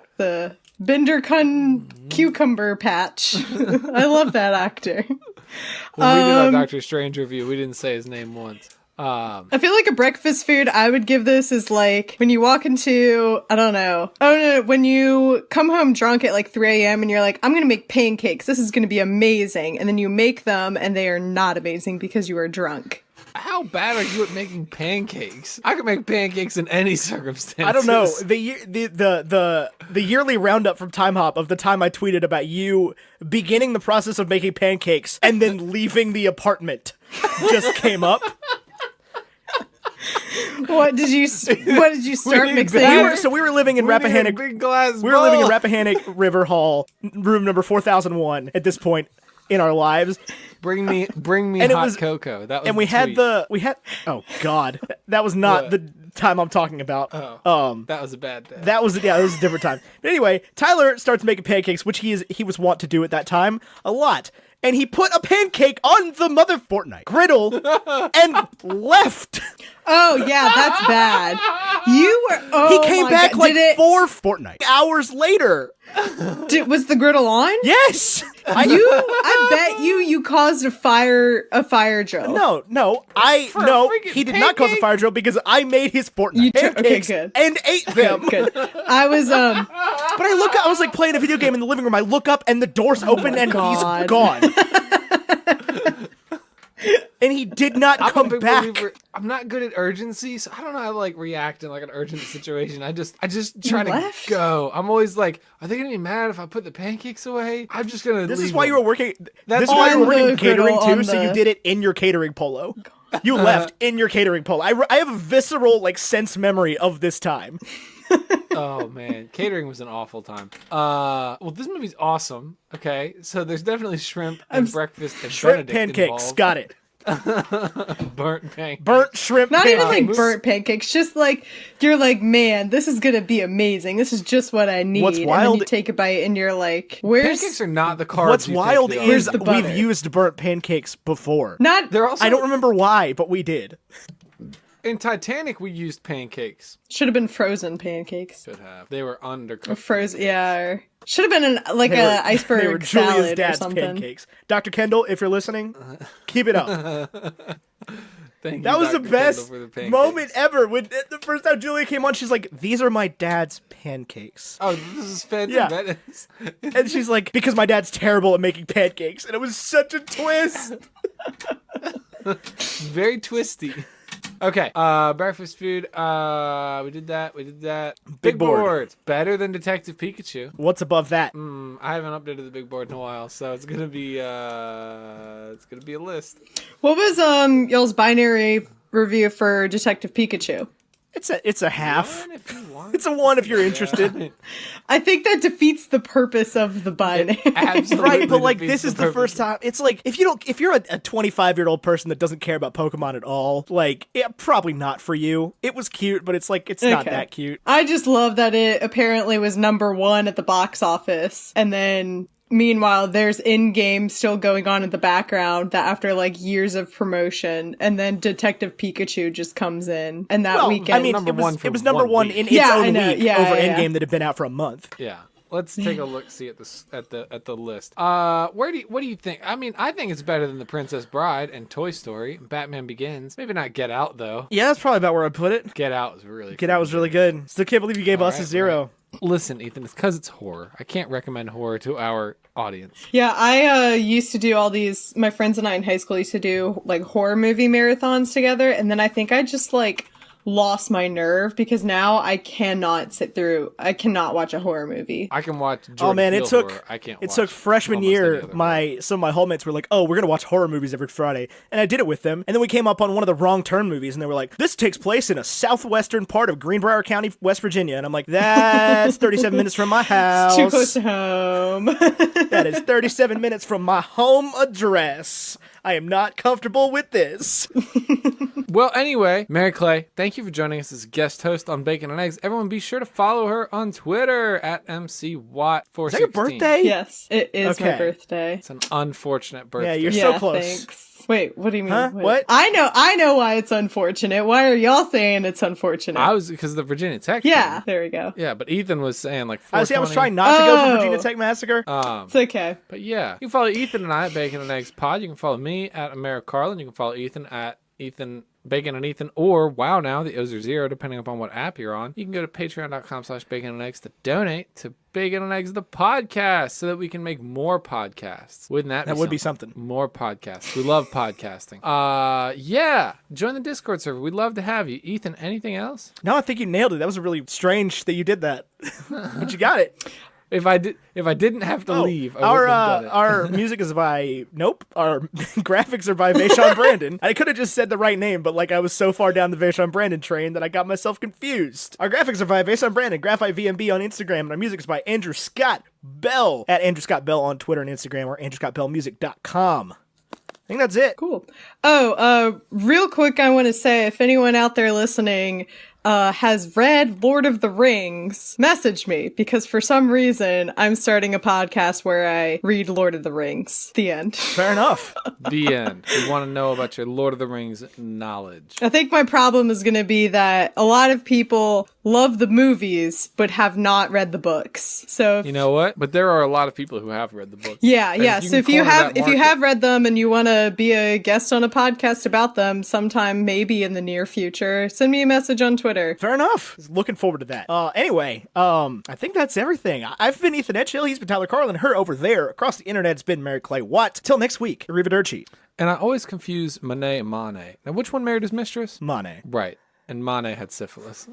Bindercun cucumber patch. I love that actor.
When we did our Doctor Strange review, we didn't say his name once.
I feel like a breakfast food I would give this is like when you walk into, I don't know. Oh no, when you come home drunk at like 3 a.m. and you're like, I'm going to make pancakes. This is going to be amazing. And then you make them and they are not amazing because you are drunk.
How bad are you at making pancakes? I can make pancakes in any circumstance.
I don't know. The yearly roundup from Time Hop of the time I tweeted about you beginning the process of making pancakes and then leaving the apartment just came up.
What did you start mixing?
We were living in Rappahannock.
Big glass
We were living in Rappahannock River Hall, room number 4001 at this point in our lives.
Bring me
And
hot cocoa. That was
And we
the
had
tweet.
oh god, that was not the time I'm talking about.
That was a bad day.
That was a different time. But anyway, Tyler starts making pancakes, which he was wont to do at that time a lot. And he put a pancake on the mother Fortnite griddle and left.
Oh yeah, that's bad. You were. Oh,
He came
my
back
God.
like
Did it,
4 fortnights hours later.
was the griddle on?
Yes.
I bet you caused a fire drill.
No, he did not cause a fire drill because I made his fortnight pancakes
good.
and ate them.
Good. I was
But I was like playing a video game in the living room. I look up and the door's open and
God.
he's gone. And he did not come back.
Believer. I'm not good at urgency, so I don't know how to like react in like an urgent situation. I just try to go. I'm always like, are they gonna be mad if I put the pancakes away? I'm just gonna.
This
leave
is why
them.
you were working.
That's
This is why you were
on
working
the
in catering
griddle,
too. So you did it in your catering polo. You left in your catering polo. I have a visceral like sense memory of this time.
Oh man, catering was an awful time. Well, this movie's awesome. Okay, so there's definitely shrimp and breakfast and
Shrimp
Benedict
pancakes.
involved.
Got it.
Burnt pancakes.
Burnt shrimp.
not
pancakes.
even like burnt pancakes. Just like you're like, man, this is gonna be amazing. This is just what I need.
What's
And then
wild-
you take a bite and you're like, where's
Pancakes are not the carbs.
What's
you think
wild
they are.
is
the butter?
we've used burnt pancakes before.
not?
They're also
I don't remember why, but we did.
in Titanic. We used pancakes.
Should have been frozen pancakes.
Should have. They were undercooked.
Frozen, yeah. Or should have been an
They were-
an iceberg
they were Julia's
salad or
dad's
something.
pancakes. Dr. Kendall, if you're listening, keep it up.
Thank you,
That was the
Dr.
best
Kendall, for the pancakes.
moment ever. When the first time Julia came on, she's like, "These are my dad's pancakes,"
Oh, this is fancy.
Yeah. and she's like, "Because my dad's terrible at making pancakes," and it was such a twist.
Very twisty. Okay, breakfast food. We did that.
Big board.
board. Better than Detective Pikachu.
What's above that?
I haven't updated the big board in a while, so it's gonna be a list.
What was y'all's binary review for Detective Pikachu?
It's a half.
One if you want.
It's a 1 if you're interested.
I think that defeats the purpose of the binary.
Absolutely
Right, but like
defeats
this is the
purpose.
first time. It's like if you're a 25-year-old person that doesn't care about Pokemon at all, like probably not for you. It was cute, but it's like it's not
Okay.
that cute.
I just love that it apparently was #1 at the box office, and then meanwhile there's in-game still going on in the background that after like years of promotion, and then Detective Pikachu just comes in, and that
Well,
weekend.
I mean,
number one
it
for
was number
1
1
week.
in its
Yeah, I
own
know.
week
Yeah,
over
yeah.
Endgame that had been out for a month.
Yeah. Let's take a look. See at the list. What do you think? I mean, I think it's better than The Princess Bride and Toy Story, Batman Begins. Maybe not Get Out though.
Yeah, that's probably about where I put it.
Get Out was really.
Get Out was really good. Still can't believe you gave us a
right,
0.
Listen, Ethan, it's because it's horror. I can't recommend horror to our audience.
Yeah, I used to do all these. My friends and I in high school used to do like horror movie marathons together, and then I think I just like lost my nerve because now I cannot watch a horror movie.
I can watch. Jordan
Oh man,
Peele horror. I can't.
It
watch
took freshman
almost any
year.
other horror.
Some of my hallmates were like, "Oh, we're gonna watch horror movies every Friday," and I did it with them. And then we came up on one of the Wrong Turn movies, and they were like, "This takes place in a southwestern part of Greenbrier County, West Virginia," and I'm like, "That's 37 minutes from my house.
Too close to home.
That is 37 minutes from my home address. I am not comfortable with this."
Well, anyway, Mary Clay, thank you for joining us as a guest host on Bacon and Eggs. Everyone, be sure to follow her on Twitter at MCWatt416.
Is that your birthday?
Yes, it is my
Okay.
birthday.
It's an unfortunate birthday.
Yeah, you're
Yeah,
so close.
thanks. Wait, what do you mean?
Huh?
Wait.
What?
I know why it's unfortunate. Why are y'all saying it's unfortunate?
I was because of the Virginia Tech.
yeah,
thing.
there we go.
Yeah, but Ethan was saying like.
I was
420.
trying not to go for
Oh.
Virginia Tech Massacre.
It's okay.
But yeah, you can follow Ethan and I at Bacon and Eggs Pod. You can follow me at AmeriCarlin. You can follow Ethan at Ethan Bacon and Ethan, or wow now, the O's are 0, depending upon what app you're on. You can go to patreon.com/bacon and eggs to donate to Bacon and Eggs, the podcast, so that we can make more podcasts. Wouldn't that
Would be something.
More podcasts. We love podcasting. Yeah. Join the Discord server. We'd love to have you. Ethan, anything else?
No, I think you nailed it. That was really strange that you did that, but you got it.
If I didn't have to leave, I
our
wouldn't have done it.
our music is by Our graphics are by Vaishon Brandon. I could have just said the right name, but like I was so far down the Vaishon Brandon train that I got myself confused. Our graphics are by Vaishon Brandon, Graphite VMB on Instagram, and our music is by Andrew Scott Bell at Andrew Scott Bell on Twitter and Instagram, or AndrewScottBellMusic.com. I think that's it.
Cool. Oh, real quick, I want to say if anyone out there listening has read Lord of the Rings, message me, because for some reason I'm starting a podcast where I read Lord of the Rings. The end.
Fair enough.
The end. We want to know about your Lord of the Rings knowledge.
I think my problem is going to be that a lot of people love the movies but have not read the books. So
You know what? But there are a lot of people who have read the book.
yeah.
And
So if you
can corner
have
that
if you
market-
have read them and you want to be a guest on a podcast about them sometime maybe in the near future, send me a message on Twitter.
Fair enough. Looking forward to that. Anyway, I think that's everything. I've been Ethan Edgehill. He's been Tyler Carlin. Her over there across the internet's been Mary Clay Watt. Till next week, arrivederci.
And I always confuse Monet and Monet. Now, which one married his mistress?
Monet.
Right. And Monet had syphilis.